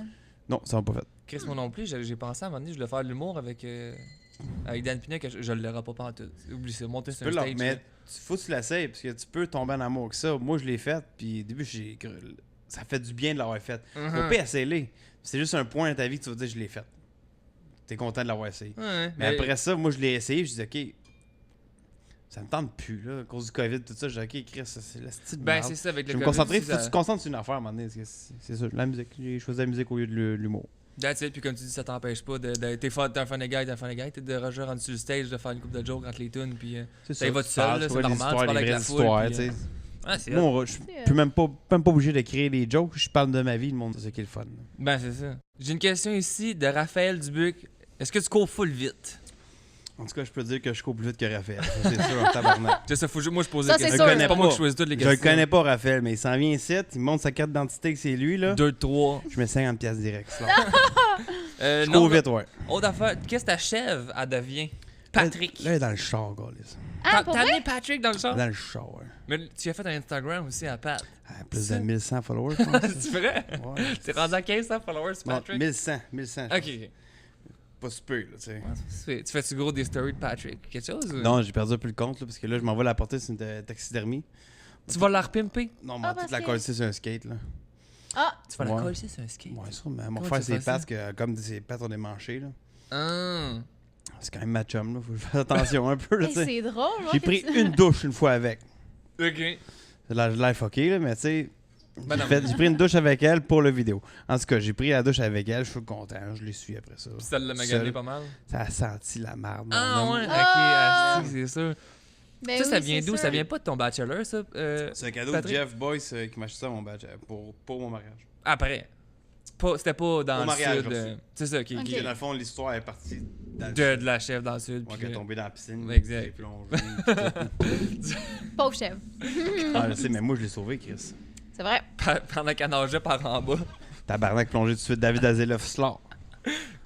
Non, ça m'a pas fait. Chris, moi non plus, j'ai pensé à un moment donné, je voulais faire de l'humour avec Dan Pinot, que je l'aurai pas en tout. Oublie ça, monter sur un Tu peux stage. mais faut que tu l'essayes parce que tu peux tomber en amour avec ça. Moi, je l'ai fait, puis au début, ça fait du bien de l'avoir fait. Mhm. Au pire, essaye-le. C'est juste un point dans ta vie que tu vas dire je l'ai fait. T'es content de l'avoir essayé. Ouais, Mais après ça, moi, je l'ai essayé, je dis OK, ça me tente plus, là, à cause du COVID, tout ça. Je dis OK, Chris, c'est la style de Ben, merde. c'est ça, avec Je le vais me concentrer, COVID, faut que tu te concentres sur une affaire à un moment donné. C'est ça, la musique. J'ai choisi la musique au lieu de l'humour. That's it, puis comme tu dis, ça t'empêche pas de. T'es un funny guy, t'es de Roger rendu sur le stage, de faire une coupe de jokes entre les tunes, puis. C'est Ça y va tout seul, parles, là, tu c'est vois des normal, tu histoires, parles des avec la vraies foule, histoires, puis, tu sais. Ah, c'est Moi, je suis plus même pas obligé de créer des jokes. Je parle de ma vie, le monde, c'est ça qui est le fun. Ben, c'est ça. J'ai une question ici de Raphaël Dubuc. Est-ce que tu cours full vite? En tout cas, je peux dire que je cours plus vite que Raphaël. Ça, c'est sûr, en tabarnak. C'est ça, moi je pose Ça, des c'est questions. sûr. C'est pas moi pas. qui choisis toutes les Je questions. le connais pas, Raphaël, mais il s'en vient ici, il monte sa carte d'identité que c'est lui, là. 2, 3. Je mets 50$ direct. ça. Je non, cours vite, ouais. Autre affaire, qu'est-ce que ta chèvre, elle devient? Patrick. Là, il est dans le char, gars. Ah, pour T'as vrai? amené Patrick dans le char? Dans le char, ouais. Mais tu as fait un Instagram aussi à Pat. Ah, plus de Ça. 1100 followers, je pense. C'est vrai? Ouais. T'es rendu à 1500 followers, Bon, Patrick? 1100. Ok. Pas super, là, tu sais. Tu fais-tu gros des stories de Patrick? Quelque chose? Ou... Non, j'ai perdu un peu le compte, là, parce que là, je m'en vais la porter sur une taxidermie. Tu vas la repimper? Non, Ah, mais parce toute la que- coller sur un skate, là. Ah, Tu vas la Ouais. coller sur un skate? Ouais, ça, mais Comment mon frère, tu ses fais ça? pattes, comme ses pattes ont démanché, là. Ah. C'est quand même ma chum, là. Faut que je fasse attention un peu, là, hey, tu sais. c'est drôle. moi, J'ai que pris tu- une douche une fois avec. Ok. C'est de l'air fucké, là, mais tu sais. Ben non. J'ai pris une douche avec elle pour le vidéo. En tout cas, j'ai pris la douche avec elle, je suis content, je l'ai suivi après ça. Puis ça l'a magané Seul. pas mal. Ça a senti la merde. mon Ah homme. ouais, ok, Ah! asti, c'est sûr. Ben ça, ça oui, vient c'est d'où? Ça vient pas de ton bachelor, ça? C'est un cadeau Patrick? de Jeff Boyce qui m'a acheté ça mon badge, pour mon mariage. Après. C'était pas dans Au le mariage, sud. aussi. C'est ça, ok. Ok. Puis, dans le fond, l'histoire est partie De la chèvre dans le sud. Moi puis qui est là- tombé dans la piscine. Exact. s'est plongé, puis tout. Pauvre chèvre. Ah, je sais, mais moi, je l'ai sauvé, Chris. C'est vrai. Pendant qu'elle nageait par en bas. Tabarnak plongé tout de suite. David Azeloff-Slor.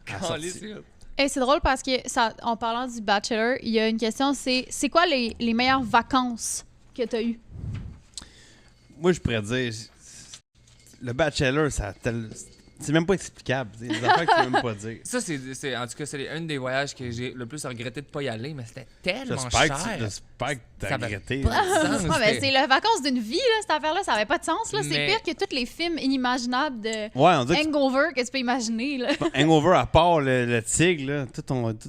Calisse. Et c'est drôle parce que, en parlant du Bachelor, il y a une question, c'est quoi les meilleures vacances que tu as eues? Moi, je pourrais dire, le Bachelor, c'est même pas explicable. C'est des affaires que tu peux même pas dire. Ça, en tout cas, c'est un des voyages que j'ai le plus regretté de pas y aller, mais c'était tellement J'espère cher. que t'as Ça avait regretté. pas de sens, Ouais, mais c'était- c'est la vacance d'une vie, là, cette affaire-là. Ça avait pas de sens. Là. C'est Mais- pire que tous les films inimaginables de Ouais, on dirait que hangover que tu peux imaginer. Là. Hangover, à part le tigre, là, tout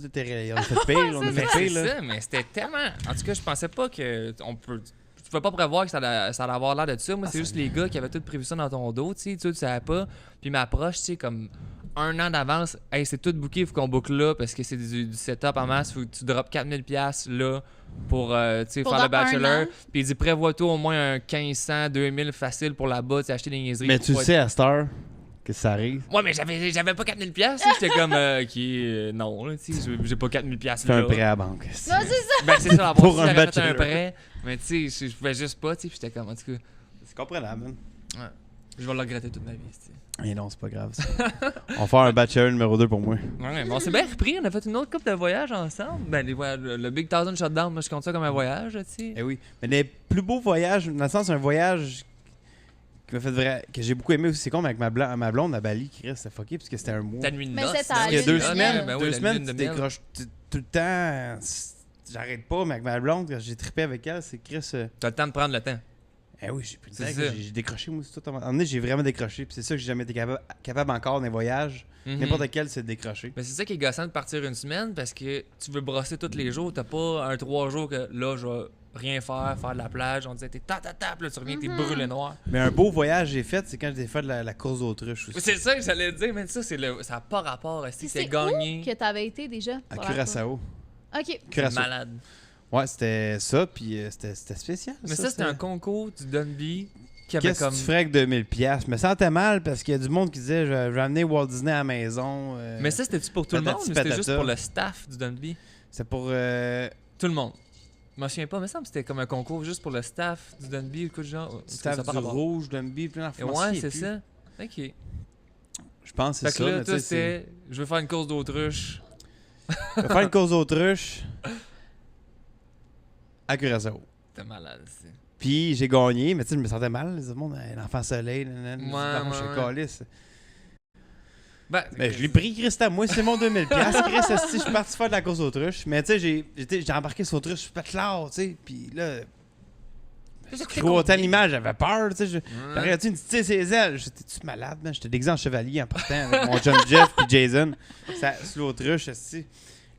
était... On a fait pire, on a Mais fait c'est pire, là. ça, mais c'était tellement. En tout cas, je pensais pas que on peut. Tu pouvais pas prévoir que ça allait avoir l'air de ça. Moi, c'est juste les gars qui avaient tout prévu ça dans ton dos, tu sais, tu savais pas. Puis m'approche, tu sais, comme un an d'avance. Hey, c'est tout booké, faut qu'on book là parce que c'est du setup en masse. Faut que tu drops 4000$ là pour, tu sais, Pour faire le dans un bachelor. an. Puis il dit, prévois-toi au moins un 1500, 2000 facile pour là-bas, tu sais, acheter des niaiseries. Mais tu Ouais. sais, à cette heure, que ça arrive. Ouais, mais j'avais pas 4000$. J'étais comme, non, là, tu sais, j'ai pas 4000$ Fais là. un prêt à la banque. Non, c'est ça. Ben, c'est ça, la Pour pour un un fait un bachelor. prêt. Mais tu sais, je pouvais juste pas, tu sais, puis j'étais comme, en tout cas, C'est comprenable, man. je vais le regretter toute ma vie, tu sais. Et non, c'est pas grave, ça. On va faire un Bachelor numéro 2 pour moi. Ouais, mais on s'est bien repris, on a fait une autre couple de voyages ensemble. Ben, les voyages, le Big Thousand Shutdown, moi, je compte ça comme un voyage, tu sais. Eh oui. Mais les plus beaux voyages, dans le sens, un voyage qui m'a fait que j'ai beaucoup aimé aussi, c'est con, mais avec ma blonde à Bali, Chris, c'était fucké parce que c'était un mois. Ta nuit de Mais noces. c'est ta Parce qu'il y a lune 2 de semaines, miel. Ben oui, 2 la semaines, lune de tu miel. décroches tout le temps. J'arrête pas, mais avec ma blonde, quand j'ai trippé avec elle, c'est Chris. T'as le temps de prendre le temps. Eh oui, j'ai plus de C'est temps. ça. J'ai décroché, moi, c'est tout. À un moment donné, j'ai vraiment décroché. Puis c'est ça que j'ai jamais été capable encore dans les voyages. Mhm. N'importe quel, c'est de décrocher. Mais c'est ça qui est gossant de partir une semaine parce que tu veux brosser tous les jours. T'as pas un 3 jours que là, je vais rien faire de la plage. On disait, t'es tap, là, tu reviens, t'es brûlé noir. Mais un beau voyage que j'ai fait, c'est quand j'ai fait de la course d'autruche aussi. C'est ça que j'allais te dire, mais ça, ça n'a pas rapport à si C'est c'est gagné. où que t'avais été déjà? À pour la Curaçao. tour? OK. C'est Curaçao. malade. Ouais, c'était ça, puis c'était spécial. Mais ça, c'était un concours du Dunby qui avait Qu'est-ce comme. que tu ferais avec 2000$? Je me sentais mal parce qu'il y a du monde qui disait je vais amener Walt Disney à la maison. Mais ça, c'était-tu pour tout le monde patati ou c'était juste patata. pour le staff du Dunby? c'est pour. Tout le monde. Je m'en souviens pas, mais ça me semble que c'était comme un concours juste pour le staff du Dunby ou quoi de genre. Staff Ça a pas du rapport. rouge, Dunby, plein Et ouais, c'est ça. Ok. Je pense que Fait c'est que ça. là, mais toi, tu sais, c'était. Je veux faire une course d'autruche. Je vais faire une course d'autruche à Curaçao. T'es malade, c'est. Puis j'ai gagné, mais tu sais, je me sentais mal. Les autres monde, l'enfant soleil, nanana, Ouais, je suis ouais. calisse. Ben, Ben, je l'ai pris, Christa. Moi, c'est mon 2000$. Chris, esti, je suis parti faire de la course d'autruche. Mais tu sais, j'ai embarqué sur l'autruche, je suis pas clair, tu sais. Puis là, je vois autant l'image, j'avais peur, tu sais. J'aurais tu me dit, tu sais, ses ailes. J'étais-tu malade, man? J'étais déguisé en chevalier en partant avec mon John Jeff puis Jason. Sur l'autruche, esti.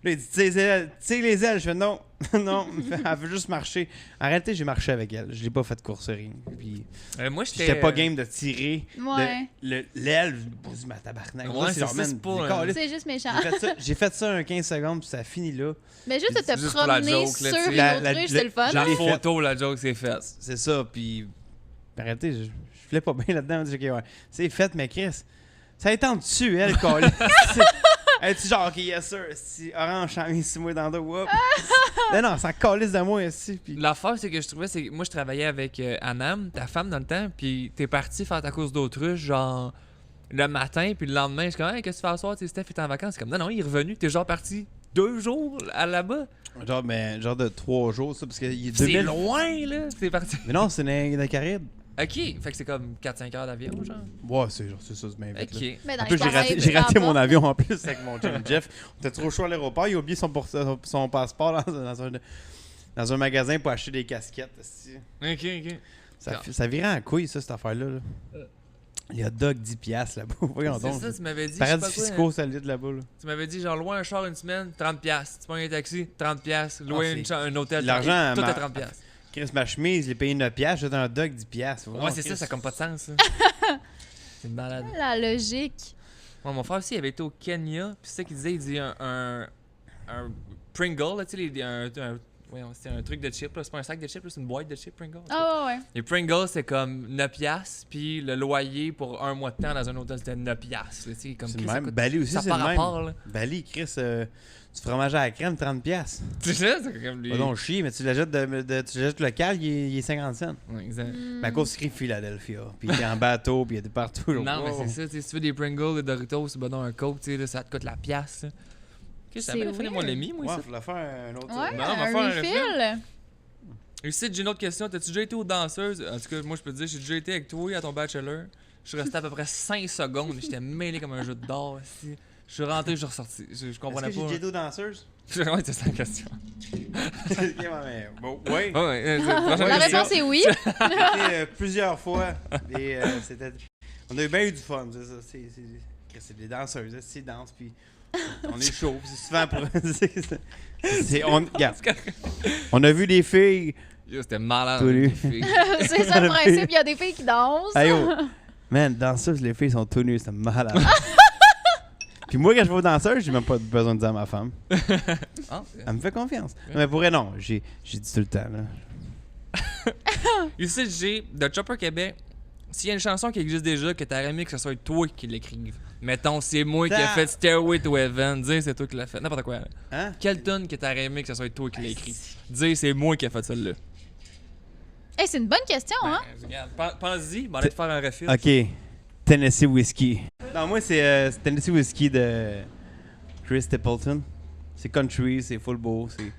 Là, il dit, tu sais, les ailes. Je fais non, non, elle veut juste marcher. En réalité, j'ai marché avec elle. Je l'ai pas fait de courserie. Puis moi, j'étais pas game de tirer Ouais. l'aile. Je me dis, ma tabarnak. Ouais, Là, c'est genre, ça, man, c'est pas, j'ai hein. calé. C'est juste méchant. J'ai fait ça un 15 secondes, puis ça finit là. Mais juste de te Juste pour la promener joke, là, sur tu sais. une La- autruche, c'est le fun. La l'ai photo, la joke, c'est fait. C'est ça, puis en réalité, je filais pas bien là-dedans. Je dis, ok, ouais, c'est fait, mais Chris, ça étend dessus, elle, calé. Elle est genre, ok, yes sir, si orange, chemise, 6 mois dans le dos, whoop. Non, ça calisse de moi ici. Puis... L'affaire, c'est que je trouvais, c'est que moi, je travaillais avec Anam, ta femme, dans le temps, puis t'es parti faire ta course d'autruche, genre, le matin, puis le lendemain, je suis comme, hey, qu'est-ce que tu fais ce soir? Tu sais, Steph est en vacances. C'est comme, non, il est revenu. T'es genre parti 2 jours là-bas. Genre de 3 jours, ça, parce qu'il est C'est 2000. loin, là. C'est parti. Mais non, c'est dans les Caraïbes. Ok, fait que c'est comme 4-5 heures d'avion, genre. Ouais, c'est ça, c'est bien vite. Là. Ok. Mais dans En plus, les Caraïbes, j'ai raté ça mon va. avion en plus avec mon chum Jeff. On était trop chaud à l'aéroport. Il a oublié son passeport dans un magasin pour acheter des casquettes. esti. Ok. Ça virait en couille, ça, cette affaire-là. Là. Les hot dogs 10$ là-bas. Voyons C'est donc. ça, tu m'avais dit. je sais Paradis pas quoi, fiscaux, ça litre là-bas. Là. Tu m'avais dit, genre, louer un char une semaine, 30$. Tu prends un taxi, 30$. Louer c'est- un hôtel, l'argent, tout ma- à 30$. Chris, ma chemise, je l'ai payé 9$. J'ai un hot dog 10$. Ouais, c'est ça, ça a comme pas de sens, ça. C'est malade. La logique. Ouais, mon frère aussi, il avait été au Kenya, puis c'est ça qu'il disait, il dit un Pringle, là, tu sais, c'est un truc de chips, là. C'est pas un sac de chips, là, c'est une boîte de chips Pringles. Ah ouais. Les Pringles, c'est comme 9 piastres, puis le loyer pour un mois de temps dans un hôtel, c'était 9 piastres. Comme C'est Chris, le ça même. coûte- Bali aussi, ça c'est par le même. rapport, là. Bali, Chris, du fromage à la crème, 30$. piastres. Tu sais, c'est comme les... Pas donc chier, mais tu l'achètes tu l'achètes local, il est 50 cents. Ouais, exact. Mais à cause écrit Philadelphia. Puis il est en bateau, puis il est partout. Là. Non, mais Wow. c'est ça, tu sais, si tu veux des Pringles, des Doritos, ben non, un Coke, tu sais, là, ça te coûte la pièce. Ok, ça C'est m'a fait mon weird. ami, moi, Ouais, ça. faut le faire un autre. Ouais, Non, on va un faire un refill. Ici, j'ai une autre question. T'as-tu déjà été aux danseuses? En tout cas, moi, je peux te dire, j'ai déjà été avec toi à ton bachelor. Je suis resté à peu près 5 secondes. J'étais mêlé comme un jeu de d'or ici. Je suis rentré, je suis ressorti. Je comprenais Est-ce que pas. j'ai été danseuse? Ouais, c'est ça la question. Ok, mais bon, ouais. Ouais, La réponse est oui. J'ai été plusieurs fois. Et c'était. On a bien eu du fun. C'est ça. C'est des danseuses. C'est dansent. Puis on est chaud. C'est souvent pour. Regarde. On a vu des filles. Yo, c'était malade. Tout nu. les filles. C'est ça le principe. Il y a des filles qui dansent. Hey, yo. Man, danseuses, les filles sont tout nues. C'est malade. Puis moi, quand je vais aux danseuses, j'ai même pas besoin de dire à ma femme. Ah, Elle me fait confiance. Non, mais pour elle, non. J'ai dit tout le temps. Là. Ici, j'ai de Chopper Québec. S'il y a une chanson qui existe déjà, que t'aurais aimé que ce soit toi qui l'écrive. Mettons, c'est moi qui ai fait Stairway to Heaven. Dis, c'est toi qui l'as fait. N'importe quoi. Là. Hein? Quelle tune que t'aurais aimé que ce soit toi qui l'as écrit? Dis, c'est moi qui ai fait celle-là. Hey, c'est une bonne question, hein? Ben, regarde, pense-y, on va aller te faire un refil. OK. Tennessee Whiskey. Non, moi, c'est Tennessee Whiskey de Chris Stapleton. C'est country, c'est full beau, c'est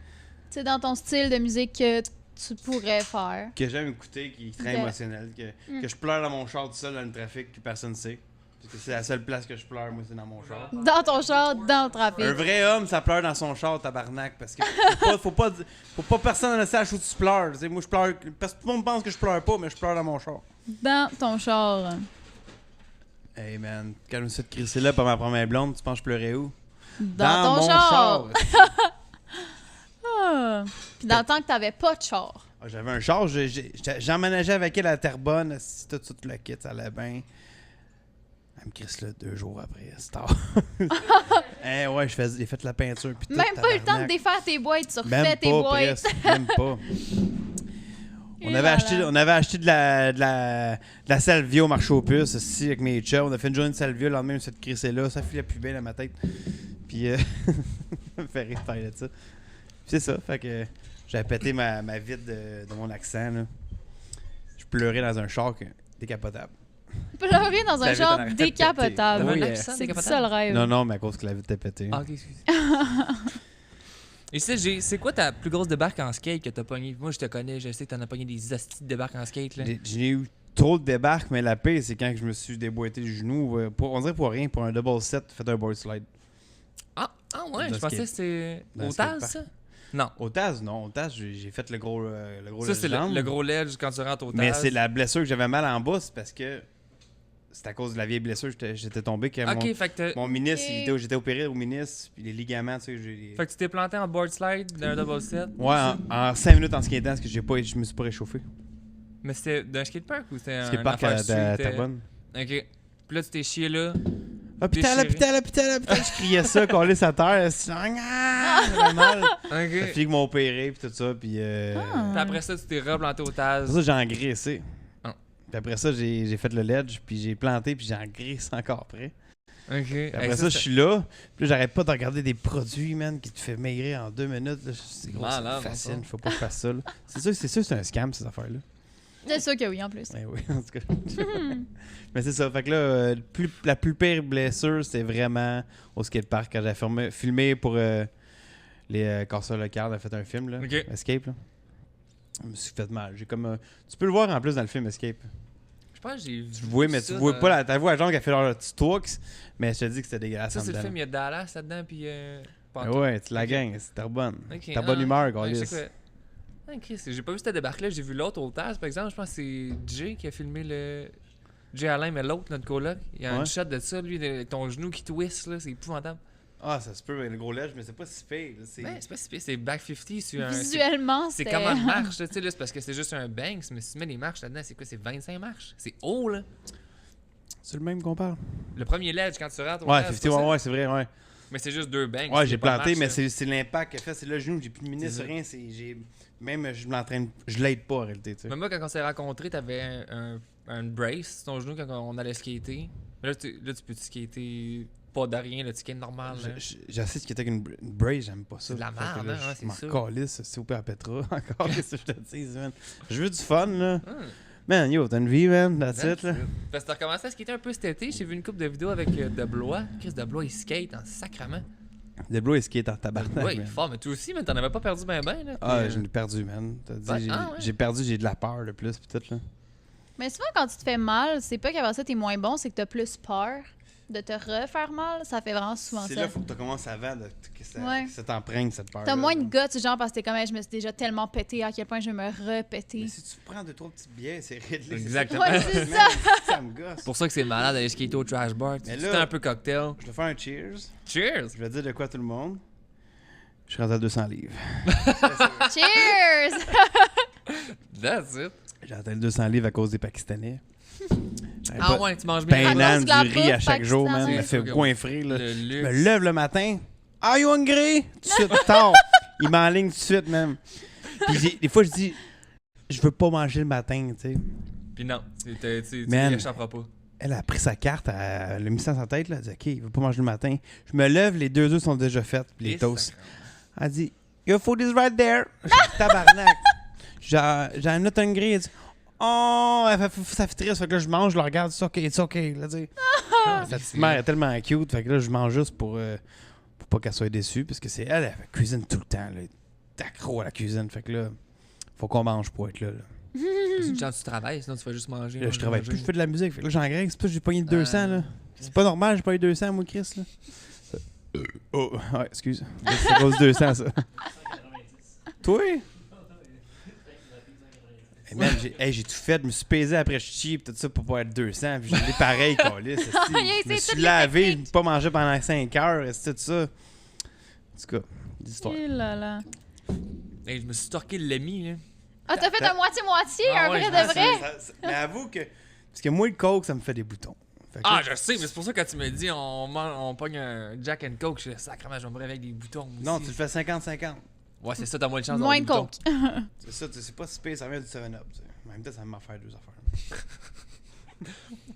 C'est dans ton style de musique que tu pourrais faire. que j'aime écouter, qui est très De- émotionnel, que je pleure dans mon char tout seul dans le trafic, que personne ne sait. Parce que c'est la seule place que je pleure, moi, c'est dans mon char. Dans ton char, dans le trafic. Un vrai homme, ça pleure dans son char, tabarnak, parce que faut pas personne ne sache où tu pleures. Tu sais, moi, je pleure, parce que tout le monde pense que je pleure pas, mais je pleure dans mon char. Dans ton char. Hey man, quand je me suis fait crisser là par ma première blonde, tu penses que je pleurais où? Dans ton mon char. Ah. Puis dans le temps que t'avais pas de char. Ah, j'avais un char, j'emménageais avec elle à Terrebonne, si tout le kit, ça allait bien. Elle me crisse là 2 jours après, c'est tard. Ouais, j'ai fait la peinture. Puis tout, Même pas eu le temps de tabarnak. défaire tes boîtes, tu refais Même tes pas, boîtes. presque, même pas. Et là On avait acheté de la salvia au marché aux puces, ici, avec mes chums. On a fait une journée de salvia, le lendemain, on s'est crissé là. Ça filait plus bien dans ma tête. Puis, ça me fait rire de parler de ça. Puis c'est ça, fait que j'avais pété ma vitre de mon accent, là. Je pleurais dans un char décapotable. Pleurer dans un La char vitre en arrêt de décapotable. péter. Oui, Oui, accent C'est décapotable. ça le rêve. Non, mais à cause que la vitre était pétée. Ah, ok, excuse. Ici, c'est quoi ta plus grosse débarque en skate que t'as pogné? Moi, je te connais, je sais que t'en as pogné des astis de débarques en skate. Là. J'ai eu trop de débarques, mais la paix, c'est quand je me suis déboîté le genou. On dirait pour rien, pour un double set, fait un board slide. Ah ouais, Dans je pensais que skate- c'était dans au skatepark. Taz, ça? Non. Au Taz, non. Au Taz, j'ai fait le gros Ça, c'est jambe. le gros ledge quand tu rentres au Taz. Mais c'est la blessure que j'avais mal en bas, c'est parce que c'est à cause de la vieille blessure j'étais tombé. Que Ok, fait que, mon ministre, Ok. j'étais opéré au ministre, puis les ligaments, tu sais, j'ai... fait que tu t'es planté en board slide d'un double set. Ouais, en 5 minutes en skatant, parce que je me suis pas réchauffé. Mais c'était d'un skatepark ou c'était un Skatepark affaire à street, Terrebonne. Ok. Puis là, tu t'es chié là. Ah, putain, Déchiré. je criais ça, collé sa terre. J'avais mal. La Ok. fille qui m'a opéré, puis tout ça, puis... Ah. Puis après ça, tu t'es replanté au Taz. Après ça, j'ai engraissé. Ah. Puis après ça, j'ai fait le ledge, puis j'ai planté, puis j'ai engraissé encore après. Ok. Puis après ça, je suis là, puis là, j'arrête pas de regarder des produits, man, qui te fait maigrir en 2 minutes. Là. C'est gros, Malade, ça me fascine, ça. faut pas que je fasse ça. Là. C'est sûr que c'est un scam, ces affaires-là. C'est sûr que oui, en plus. Ouais, oui, en tout cas. Mais c'est ça, fait que là, la plus pire blessure, c'était vraiment au skatepark, quand j'avais filmé pour les casseurs locaux, on a fait un film, là, Ok. Escape, là. Je me suis fait mal. J'ai comme... tu peux le voir en plus dans le film Escape. Je pense que j'ai vu. Tu vois, mais tu ça vois dans- pas ta voix à genre qui a fait leur petit talks, mais je te dis que c'était dégueulasse. Ça, en c'est le dedans. film, il y a Dallas là-dedans, puis. Ah ouais, tu la Ok. gagnes, c'est ta bonne. Ok, Ta bonne ah, humeur, ouais, Gaulis. je sais quoi. Ah, Chris, j'ai pas vu cette débarque-là, j'ai vu l'autre au Taz, par exemple. Je pense que c'est Jay qui a filmé le. Jay Alain, mais l'autre, notre coloc. Il y a Ouais. une shot de ça, lui, avec ton genou qui twist, là, c'est épouvantable. Ah, ça se peut, le gros ledge, mais c'est pas si pire. là, c'est... Ouais, c'est pas si pire, c'est back 50 sur un. Visuellement, C'est c'était... comment de marche, là, tu sais, là, c'est parce que c'est juste un banks, mais si tu mets les marches là-dedans, c'est quoi? C'est 25 marches. C'est haut, là. C'est le même qu'on parle. Le premier ledge, quand tu rentres au Ouais, Taz, 50, c'est pas ça? ouais, c'est vrai, ouais. Mais c'est juste 2 bangs. Ouais, c'est j'ai pas planté, marche, mais ça. c'est l'impact qu'il a fait. C'est le genou, j'ai plus de ministre, C'est ça. rien. Même, je m'entraîne. Je l'aide pas en réalité, tu sais. Mais moi, quand on s'est rencontrés, t'avais un brace sur ton genou quand on allait skater. Mais là, tu peux-tu skater pas de rien, le skater normal. Là. J'essaie de skater avec une brace, j'aime pas ça. C'est de la Fait que merde, là, hein, ouais, c'est je ça. m'en calisse, c'est au père Petra. Encore, qu'est-ce que je te dis, man. Je veux du fun, là. Hum. Man, yo, t'as une vie, man. That's it, là. Parce que t'as recommencé à skater un peu cet été. J'ai vu une couple de vidéos avec Deblois. Chris Deblois, il skate en sacrament. Deblo est skate en tabarnak, Ouais, il est man. fort, mais toi aussi, mais t'en avais pas perdu ben là. Ah, Puis, je l'ai perdu, man. T'as dit, Ouais, ah ouais. j'ai perdu, j'ai de la peur, le plus, pis tout, là. Mais souvent, quand tu te fais mal, c'est pas qu'après ça, t'es moins bon, c'est que t'as plus peur de te refaire mal. Ça fait vraiment souvent C'est ça. là, faut que tu commences avant que ça, Ouais. que ça t'emprunte, cette peur. T'as moins de guts, genre, parce que t'es comme, hey, je me suis déjà tellement pété à quel point je vais me repéter. Mais si tu prends 2-3 petites bières, c'est réglé. Exactement. Ouais, c'est Man, ça. ça me gosse. C'est pour ça que c'est malade d'aller skater au trash bar. Mais Tu là- fais un peu cocktail. Je vais faire un cheers. Cheers! Je vais dire de quoi à tout le monde. Je suis rendu à 200 livres. Cheers! That's it. J'ai atteint le 200 livres à cause des Pakistanais. J'avais Ah pas- ouais, tu manges bien. À Ben cause de la du riz à bouffe chaque jour, man. pakistanaise. Me fait C'est goinfrer, là. Le Je luxe. me lève le matin. Are you hungry? Tout de suite, tard. Il m'enligne tout de suite, même. Puis des fois, je dis, je veux pas manger le matin, tu sais. Puis non, tu Man. n'y échapperas pas. Elle a pris sa carte, elle a mis ça dans sa tête, là. Elle a dit, OK, il veut pas manger le matin. Je me lève, les 2 œufs sont déjà faits, puis les Et toasts. sacrément. Elle dit, your food is right there. Je dis, tabarnak. I'm not hungry. Elle dit, oh, ça fait triste. Fait que là, je mange, je la regarde, it's OK. Là, tu sais. Sa petite mère est tellement cute. Fait que là, je mange juste pour pas qu'elle soit déçue. Parce que c'est elle cuisine tout le temps. Là. Elle est accro à la cuisine. Fait que là, faut qu'on mange pour être là. C'est une chance que tu travailles, sinon tu vas juste manger. Là, je manger, travaille manger. plus, je fais de la musique. Fait que là, j'engraisse. C'est pas que j'ai pogné de 200. Là. C'est pas normal, j'ai pas eu 200, moi, Chris. Là. Oh, ouais, excuse. C'est à cause de 200, ça. Toi? Hey, man, j'ai tout fait, je me suis pesé après chie pis tout ça pour pas être 200, puis j'ai des pareils, câlisse, esti. Il a Je me essayé suis toutes les lavé, je techniques. n'ai pas mangé pendant 5 heures, et c'est tout ça. En tout cas, des histoires. Eh là là. Hey, je me suis torqué le lemi, là. Ah, t'as fait un moitié-moitié, Ah un ouais, vrai je de pense vrai? Mais avoue que, parce que moi, le coke, ça me fait des boutons. Fait que Ah, là, je sais, mais c'est pour ça que quand tu me dis on pogne un Jack and Coke, je suis sacrément, je vais me réveiller avec des boutons. moi non, aussi. tu le fais 50-50. Ouais, c'est ça, t'as moins de chance Moins d'avoir de des boutons. coke. C'est ça, c'est pas si pire, ça vient du 7-Up. Tu sais. En même temps, ça m'a fait 2 affaires.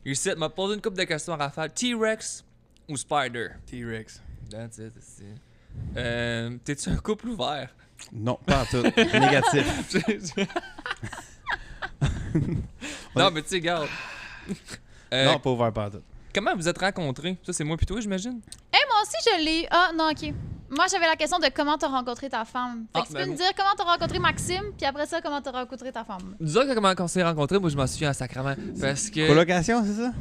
Ici, m'a posé une couple de questions à rafale. T-Rex ou Spider? T-Rex. That's it, c'est... T'es-tu un couple ouvert? Non, pas en tout. Négatif. Non, mais tu sais, regarde. Non, pas ouvert pas en tout. Comment vous êtes rencontrés? Ça, c'est moi puis toi, j'imagine? Moi aussi, je l'ai. Ah, non, OK. Moi, j'avais la question de comment t'as rencontré ta femme. Fait que Ah, tu ben peux me dire comment t'as rencontré Maxime, puis après ça, comment t'as rencontré ta femme. Dis-moi comment on s'est rencontrés, moi je m'en souviens sacrément. Parce que. Colocation, c'est ça?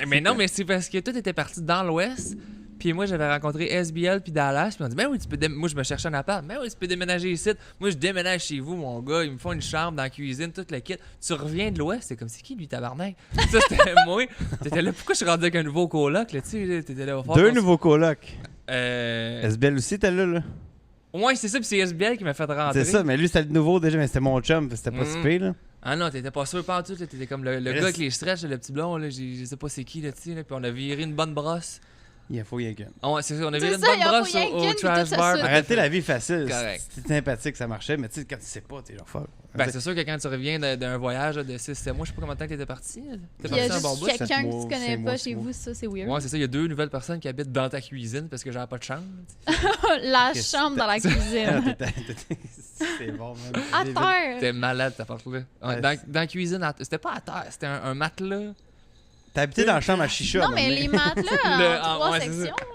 Mais non, mais c'est parce que tout était parti dans l'Ouest. Puis moi, j'avais rencontré SBL puis Dallas. Puis on dit, ben oui, tu peux moi, je me cherchais un appart. Ben oui, tu peux déménager ici. Moi, je déménage chez vous, mon gars. Ils me font une chambre dans la cuisine, tout le kit. Tu reviens de l'Ouest, c'est comme, c'est qui lui, tabarnak? Ça, c'était moi. T'étais là, pourquoi je suis rendu avec un nouveau coloc, là, tu sais? T'étais là au fort. 2 nouveaux colocs. Euh. SBL aussi, t'es là. Ouais, c'est ça, puis c'est SBL qui m'a fait rentrer. C'est ça, mais lui, c'était le nouveau déjà, mais c'était mon chum, c'était pas Mhm. si pire, là. Ah non, t'étais pas sûr, pas en tout. là. T'étais comme le Mais gars là, avec les stretches, le petit blond, là. Je sais pas c'est qui, là, tu sais. Là. Puis on a viré une bonne brosse. Il faut y qu'un. Ah ouais, c'est ça, on a C'est viré une ça, bonne il en brosse faut rien au qu'une, trash puis tout bar. ça saute. Arrêtez la vie facile. Correct. C'était sympathique, ça marchait, mais tu sais, quand tu sais pas, t'es genre fuck. Ben, c'est sûr que quand tu reviens d'un voyage là, de 6-7 mois, je sais pas combien de temps que t'étais parti. T'es Puis il y a parti un bon juste bout. quelqu'un que mois, tu connais 5 mois, pas 6 chez mois. vous, ça, c'est weird. Ouais, c'est ça, il y a 2 nouvelles personnes qui habitent dans ta cuisine parce que j'avais pas de chambre. La Qu'est-ce chambre dans la Ah, cuisine. c'est bon, man. À J'ai vu- terre. C'était malade, ta porte-là. Ouais, Dans la cuisine, c'était pas à terre, c'était un matelas. T'as habité dans la chambre à chicha. Non, à un mais moment les donné. matelas en 3 ouais, c'est ça. sections.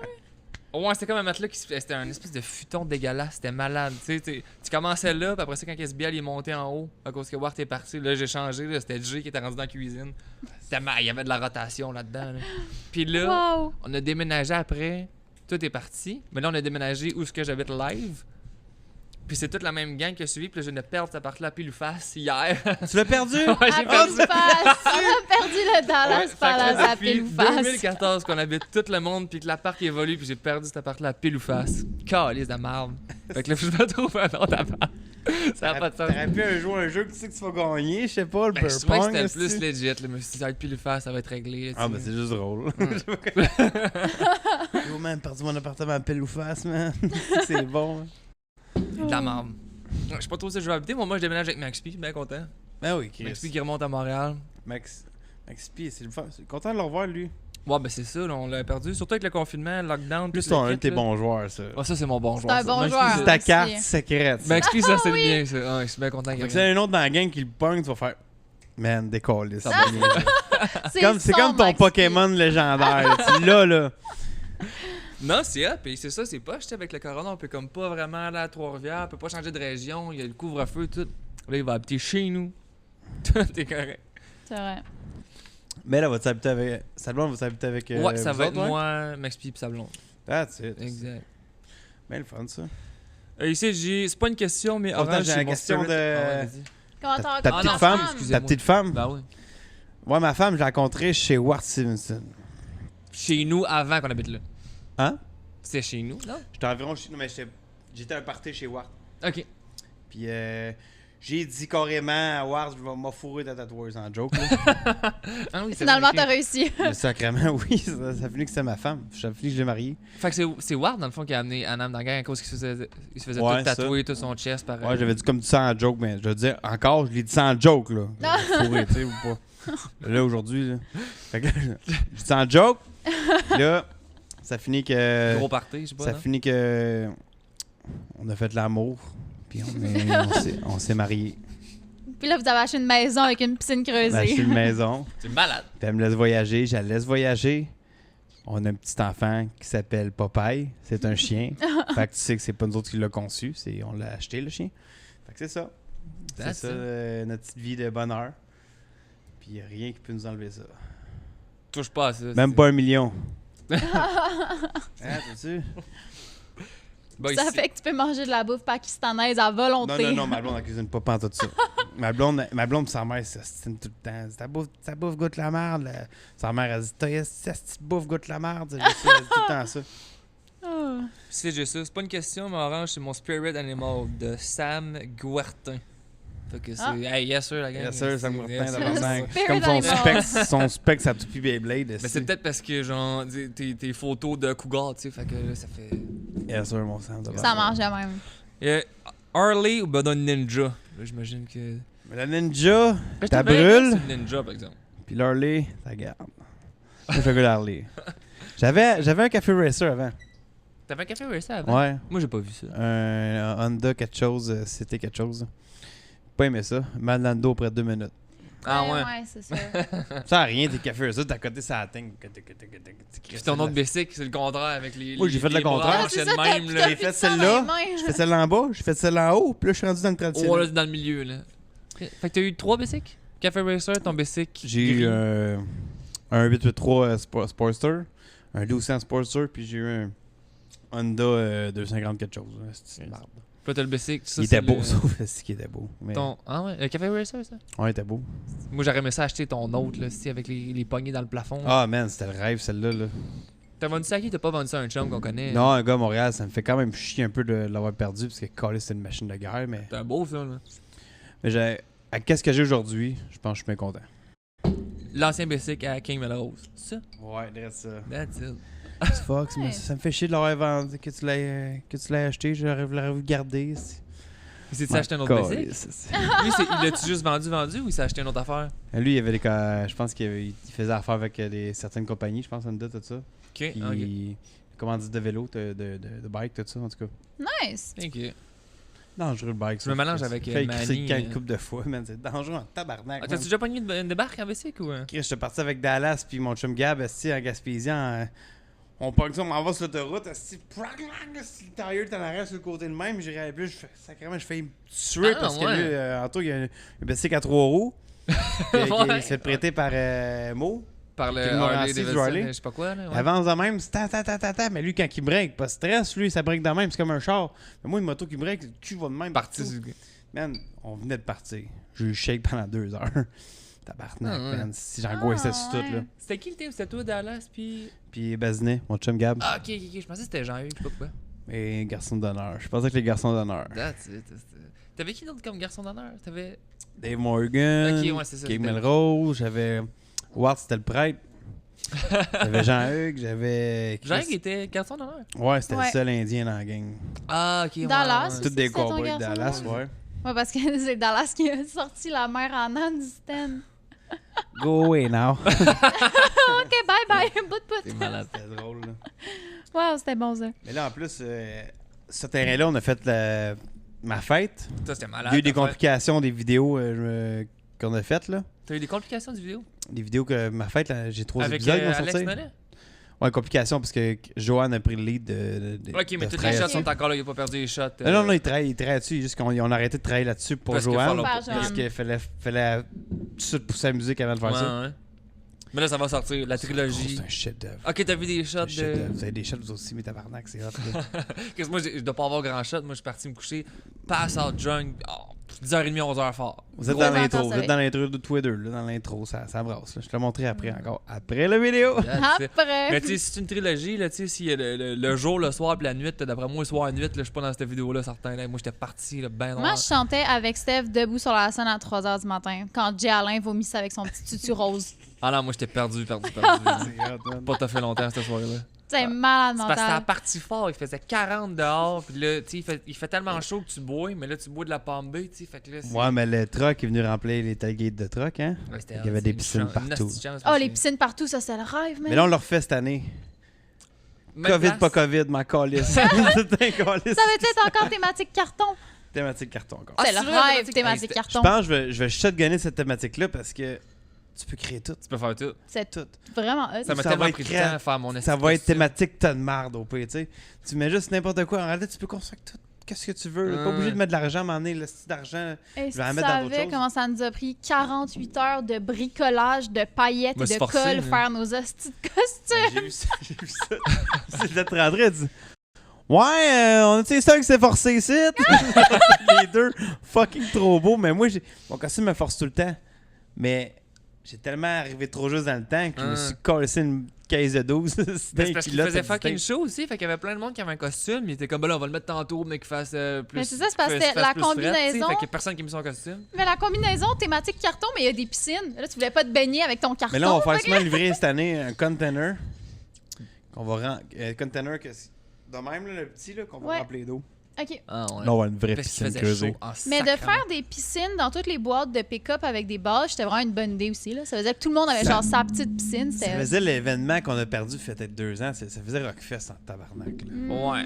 Ouais, c'était comme un matelas c'était un espèce de futon dégueulasse, c'était malade. Tu commençais là, puis après ça, quand SBL est monté en haut, à cause que Wart est parti, là, j'ai changé, là, c'était Jay qui était rendu dans la cuisine. Il y avait de la rotation là-dedans. Là. Puis là, Wow. on a déménagé après, tout est parti, mais là, on a déménagé où est-ce que j'habite live. Puis c'est toute la même gang qui a suivi, puis là, je viens de perdre cette partie-là pile ou face hier. Tu l'as perdu? Ouais, j'ai À perdu. pile ou face. On a perdu le Dallas Ouais, fait que Palace là, à depuis pile ou face. 2014 qu'on habite tout le monde puis que l'appart évolue puis j'ai perdu cet appart là à pile ou face. Calice de marde. Fait que là, je me trouve un autre appart. Ça a pas de sens. T'aurais pu jouer un jeu que tu sais que tu vas gagner, je sais pas, le Ben, je trouvais que Burpong. c'était plus legit. Là, mais si ça va être pile face, ça va être réglé. Là, Ah, tu ben sais. c'est juste drôle. Yo, man, perdu mon appartement à pile ou face, man. C'est bon. Hein. De la merde. Je sais pas trop si je vais habiter. Moi, je déménage avec Max P. Bien content. Ben oui, Max P Chris. qui remonte à Montréal. Max P, c'est le fun. C'est content de le revoir, lui. Ouais, ben c'est ça. Là, on l'a perdu. Surtout avec le confinement, le lockdown. Plus, tout c'est le un de kit, tes là. bons joueurs, ça. Ah, ça, c'est mon bon C'est joueur. un bon Max P, joueur. C'est ta aussi. carte secrète. ça. Max P, ça, c'est oui. le mien. Ça. Ah, je suis bien content Fait qu'il que s'il y en a un autre dans la gang qui le pogne, tu vas faire. Man, décolle. Ça va bien. C'est comme ton Pokémon légendaire. Tu l'as, là. Non, c'est up. Et c'est ça, c'est pas. Avec le corona, on peut comme pas vraiment aller à Trois-Rivières. On peut pas changer de région. Il y a le couvre-feu, tout. Là, il va habiter chez nous. T'es correct. C'est vrai. Mais là, va-tu habiter avec. Sablon, va-tu habiter avec. Ouais, ça vous va autres, être ouais? moi, Max P et Sablon. That's it. Exact. Ben, le fun, ça. Ici, c'est pas une question, mais Pourtant, Orange, j'ai c'est la mon question spirit. de- Ah ouais, vas-y. Comment Ta t'as petite non, femme, excusez-moi. ta petite femme. Ben oui. Ouais, ma femme, je l'ai rencontrée chez Ward Stevenson. Chez nous, avant qu'on habite là. Hein? C'était chez nous, non? J'étais environ chez. Non, mais j'étais à un party chez Ward. OK. Puis j'ai dit carrément à Ward, je vais m'affourrer ta tatoueuse en joke. Là. Ah oui, Finalement, vrai, t'as ok. réussi. Mais sacrément, oui, ça a fini que c'était ma femme. Ça a fini que je l'ai mariée. Fait que c'est Ward, dans le fond, qui a amené Anam dans la gang à cause qu'il se faisait Ouais, tout tatouer, tout son chest. Par, Ouais, j'avais dit comme du ça en joke, mais je veux dire, encore, je l'ai dit ça en joke, là. Fourré, tu sais, ou pas. Là, aujourd'hui, là. Fait que là, je dis ça en joke. Là, ça finit que. Gros party, je sais pas. Ça non? finit que. On a fait l'amour. Puis on s'est mariés. Puis là, vous avez acheté une maison avec une piscine On a acheté creusée. une maison. C'est malade. Puis elle me laisse voyager. Je la laisse voyager. On a un petit enfant qui s'appelle Popeye. C'est un chien. Fait que tu sais que c'est pas nous autres qui l'a conçu. On l'a acheté, le chien. Fait que c'est ça. C'est That's ça, it. notre petite vie de bonheur. Puis il n'y a rien qui peut nous enlever ça. Touche pas à ça. Même c'est- pas 1 million. Hein, t'as-tu? Bah, Ça ici- fait que tu peux manger de la bouffe pakistanaise à volonté. Non, ma blonde, elle cuisine pas en tout ça. ma blonde, sa mère, ça s'ostine tout le temps. Ta bouffe goûte la merde. Là. Sa mère, elle dit, ta petite bouffe goûte la merde. Elle dit tout le temps ça. Oh. C'est juste ça. C'est pas une question, mais Orange, c'est mon spirit animal de Sam Guertin. Fait que c'est. Ah. Hey, yes, sir, la gang. Bien sûr, ça me C'est- retient c'est- tabarnak. Spirit C'est comme animal. son spec, sa toupie Beyblade. Mais c'est peut-être parce que, genre, tes photos de cougar, tu sais, fait que là, ça fait. Bien sûr, mon sang. Ça marche de même. Harley ou ben non, Ninja? Là, j'imagine que. Mais la ninja, Je t'as t'avais brûle. dit Ninja, par exemple. Puis l'Harley, t'as garde. Moi, je fais que l'Harley. J'avais un café racer avant. T'avais un café racer avant? Ouais. Moi, j'ai pas vu ça. Un Honda quelque chose, c'était quelque chose. Pas aimé ça. Mal dans le dos après 2 minutes. Ah ouais. Ouais, c'est ça. Ça a rien, tes cafés racer, t'as côté ça atteint. Puis ton autre bicycle, c'est le contraire avec les. Moi, j'ai fait le les bras contraire. Ah, penchés c'est de ça, t'as- même, t'as là. J'ai fait pris ça dans celle-là. les mains. J'ai fait celle en bas, j'ai fait celle en haut, puis là, je suis rendu dans le Oh, traditionnel. là, c'est dans le milieu, là. Fait que t'as eu 3 bicycles? Café Racer, ton bicycle. J'ai eu un 883 Sportster, un 1200 Sportster, puis j'ai eu un Honda 250 quelque chose. C'est une marde. Puis là, t'as le bicycle. Ça, Il c'est était beau, le- sauf ce qui était beau. Mais... Ah ouais, le Café Racer, ça? Ouais, il était beau. Moi, j'aurais aimé ça acheter ton autre, là, si, avec les poignées dans le plafond. Ah, man, c'était le rêve, celle-là. Là. T'as vendu ça à qui? T'as pas vendu ça à un chum qu'on connaît? Non, un gars à Montréal, ça me fait quand même chier un peu de l'avoir perdu, parce que calé, c'était une machine de guerre. Mais C'est un beau, ça, là. qu'est-ce que j'ai aujourd'hui, je pense que je suis bien content. L'ancien bicycle à King Melrose. C'est ça? Ouais, direct ça. That's it. Fuck, ça me fait chier de l'avoir vendu, que tu l'aies acheté, j'aurais voulu le garder. Il s'est acheté un autre bicycle? Lui, il l'a-tu juste vendu ou il s'est acheté une autre affaire? Lui, il avait je pense qu'il faisait affaire avec certaines compagnies, je pense, Honda, tout ça. Ok, Puis, ok. commandite de vélo, de bike, tout ça, en tout cas. Nice. Thank you. Dangereux le bike. Je me mélange avec Manny, C'est une couple de fois, man. C'est dangereux en tabarnak. Ah, t'as-tu déjà pogné une débarque en bicycle ou? Chris, j'étais parti avec Dallas puis mon chum Gab, esti, en Gaspésien. On pogne ça, on m'en va sur l'autoroute, esti, le tire t'en arrière sur le côté de même, j'irai plus, sacrément, je fais me tuer Ah, parce que ouais. lui, en tout, il y a un bicycle à 3 roues. qui Ouais. s'est fait prêter par Mo. Par le Puis le Morancy Harley du Davidson, Harley. je sais pas quoi, là. Il Ouais. avance de même, c'est ta, mais lui, quand il break, pas de stress, lui, ça break de même, c'est comme un char. Mais moi, une moto qui break, le cul va de même. Parti partout. sur le gars. Man, on venait de partir. J'ai eu shake pendant 2 heures. Tabarnak, Ah, ouais. man. Si j'angoissais sur tout, là. ouais. C'était qui le team? C'était toi, Dallas, puis... Puis Bazinet, mon chum Gab, Ah, ok. Je pensais que c'était Jean-Hugues, je sais pas pourquoi. et garçon d'honneur. Je pensais que les garçons d'honneur. That's it. T'avais qui d'autre comme garçon d'honneur? T'avais... Dave Morgan, Ok, ouais, c'est ça. Kate Melrose, j'avais Ward, c'était le prêtre. J'avais Jean-Hugues, j'avais... Jean-Hugues était garçon d'honneur. Ouais, c'était Ouais. le seul Indien dans la gang. Ah, ok. Dallas. Ouais. C'est Tous des c'était ton cowboys de garçon Dallas, d'honneur? ouais. Ouais, parce que c'est Dallas qui a sorti la mère en âne du stand. Go away now. OK, bye-bye. Bout. C'est malade. C'était drôle, là. Wow, c'était bon, ça. Mais là, en plus, ce terrain-là, on a fait ma fête. Ça, c'était malade. Il y a eu des ta fête. complications des vidéos qu'on a faites, là. T'as eu des complications du vidéo? Des vidéos que ma fête, là, j'ai 3 Avec épisodes qui vont Alex sortir. Nollet? Ouais, complications parce que Joanne a pris le lead de Ok, mais de tous frère. les shots sont encore là, il a pas perdu les shots. Non, il travaille dessus. Juste qu'on on a arrêté de travailler là-dessus pour Parce que Joanne. follow- Par Parce Joanne. qu'il fallait tout de suite pousser la musique avant de faire Ouais, ça. ouais. Mais là, ça va sortir, la trilogie. C'est un chef-d'œuvre. Ok, t'as vu des shots Un de. chef-d'œuvre. Vous avez des shots, vous aussi, mais tabarnak, c'est hot. là. Qu'est-ce que moi, je dois pas avoir grand shot. Moi, je suis parti me coucher, pass out drunk, 10h30, 11h fort. Vous êtes Gros dans l'intro. encore, Vous ça êtes dans l'intro de tous les deux. Là, dans l'intro, ça brasse. Là. Je te l'ai montré après encore. Après la vidéo. That's it. Après. Mais tu sais, si c'est une trilogie, là, tu sais, s'il y a le jour, le soir puis la nuit, d'après moi, le soir et la nuit, là, je suis pas dans cette vidéo-là, certain. Là. Moi, j'étais parti, là, ben Moi, je chantais avec Steph debout sur la scène à 3h du matin quand Jay Alain vomissait avec son petit tutu rose. Ah non, moi, j'étais perdu. C'est hot, man. Pas tout fait longtemps, cette soirée-là. C'est malade C'est parce que c'était mental. parti fort, il faisait 40 dehors, puis là, tu sais, il fait tellement chaud que tu bois, mais là, tu bois de la Palm Bay, tu sais, fait que là, c'est... Ouais, mais le truck est venu remplir les tailgates de truck, hein? Ouais, c'était Il y avait des piscines une partout. nasty chance, Oh, parce les que- piscines partout, ça, c'est le rêve, man. Mais là, on le refait cette année. Même COVID, place. pas COVID, ma calice. C'est un calice. Ça va être encore thématique carton. Thématique carton encore. Ah, C'est le c'est vrai, rêve, thématique- thématique Hey, Je carton. pense que je vais shotgunner cette thématique-là parce que tu peux créer tout. Tu peux faire tout. C'est Tout. vraiment hot. Ça m'a Ça tellement va être pris du créa- temps à faire mon Ça esti va être costume. thématique tas de marde au pire, tu sais. Tu mets juste n'importe quoi. En réalité, tu peux construire tout. Qu'est-ce que tu veux. Pas obligé de mettre de l'argent, à un moment donné, le style d'argent. Et Je si vais en tu mettre dans d'autres savais choses. comment ça nous a pris 48 heures de bricolage, de paillettes Me et de forcer, colle, là. faire nos hosties de costumes. J'ai vu ça. J'ai vu ça. C'est d'être rentré, elle dit ouais, on a ça qui s'est forcé ici. Les deux, fucking trop beau. Mais moi, mon costume me force tout le temps. Mais j'ai tellement arrivé trop juste dans le temps que je me suis cassé une caisse de 12. Mais c'est parce qu'il faisait fucking chaud aussi, fait qu'il y avait plein de monde qui avait un costume, il était comme, ben là, on va le mettre tantôt, mais qu'il fasse plus... Mais c'est ça, c'est parce que qu'il fasse la plus fret, combinaison- tu sais, fait qu'il y a personne qui a mis son costume. Mais la combinaison thématique carton, mais il y a des piscines. Là, tu voulais pas te baigner avec ton carton. Mais là, on va faire fait que- sûrement livrer cette année un container. Qu'on va rendre. Un container que. De même, là, le petit, là, qu'on va Ouais. remplir d'eau. OK. Ah, ouais. Là, on va avoir une vraie Parce qu'il piscine faisait creusée. chaud en Mais de sacrement. faire des piscines dans toutes les boîtes de pick-up avec des bâches, c'était vraiment une bonne idée aussi. Là. Ça faisait que tout le monde avait Ça- genre sa petite piscine. Ça C'était... faisait l'événement qu'on a perdu, fait peut-être 2 ans. Ça faisait Rockfest en tabarnak. Là. Ouais. Ouais,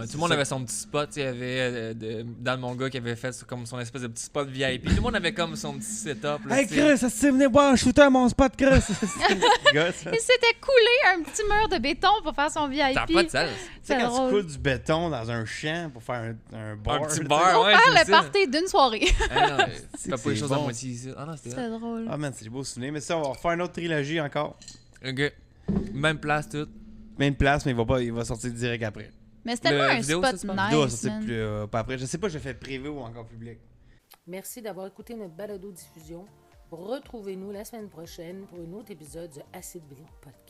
tout le monde ça. avait son petit spot. Il y avait Dan, mon gars, qui avait fait comme son espèce de petit spot VIP. Tout le monde avait comme son petit setup. Là, Hey, tu sais. Chris, ça s'est venu boire un shooter à mon spot, Chris. Gosse, là. Il s'était coulé un petit mur de béton pour faire son VIP. Ça n'a pas de sens. Tu sais, C'est quand tu drôle. coules du béton dans un champ pour faire un bar. Un petit tu sais. bar, Pour ouais, faire c'est le ça. party d'une soirée. Ah non, C'est fais que pas les c'est choses à bon. moitié ici. Ah non, c'était C'était drôle. Ah, man, c'est des beaux souvenirs. Mais ça, on va refaire une autre trilogie encore. Ok. Même place, tout. Même place, mais il va sortir direct après. Mais c'était tellement Le un vidéo, spot ça, c'est pas- La vidéo va nice, sortir man. plus, pas après. Je sais pas, je fais privé ou encore public. Merci d'avoir écouté notre balado-diffusion. Retrouvez-nous la semaine prochaine pour un autre épisode du Acid Billy Podcast.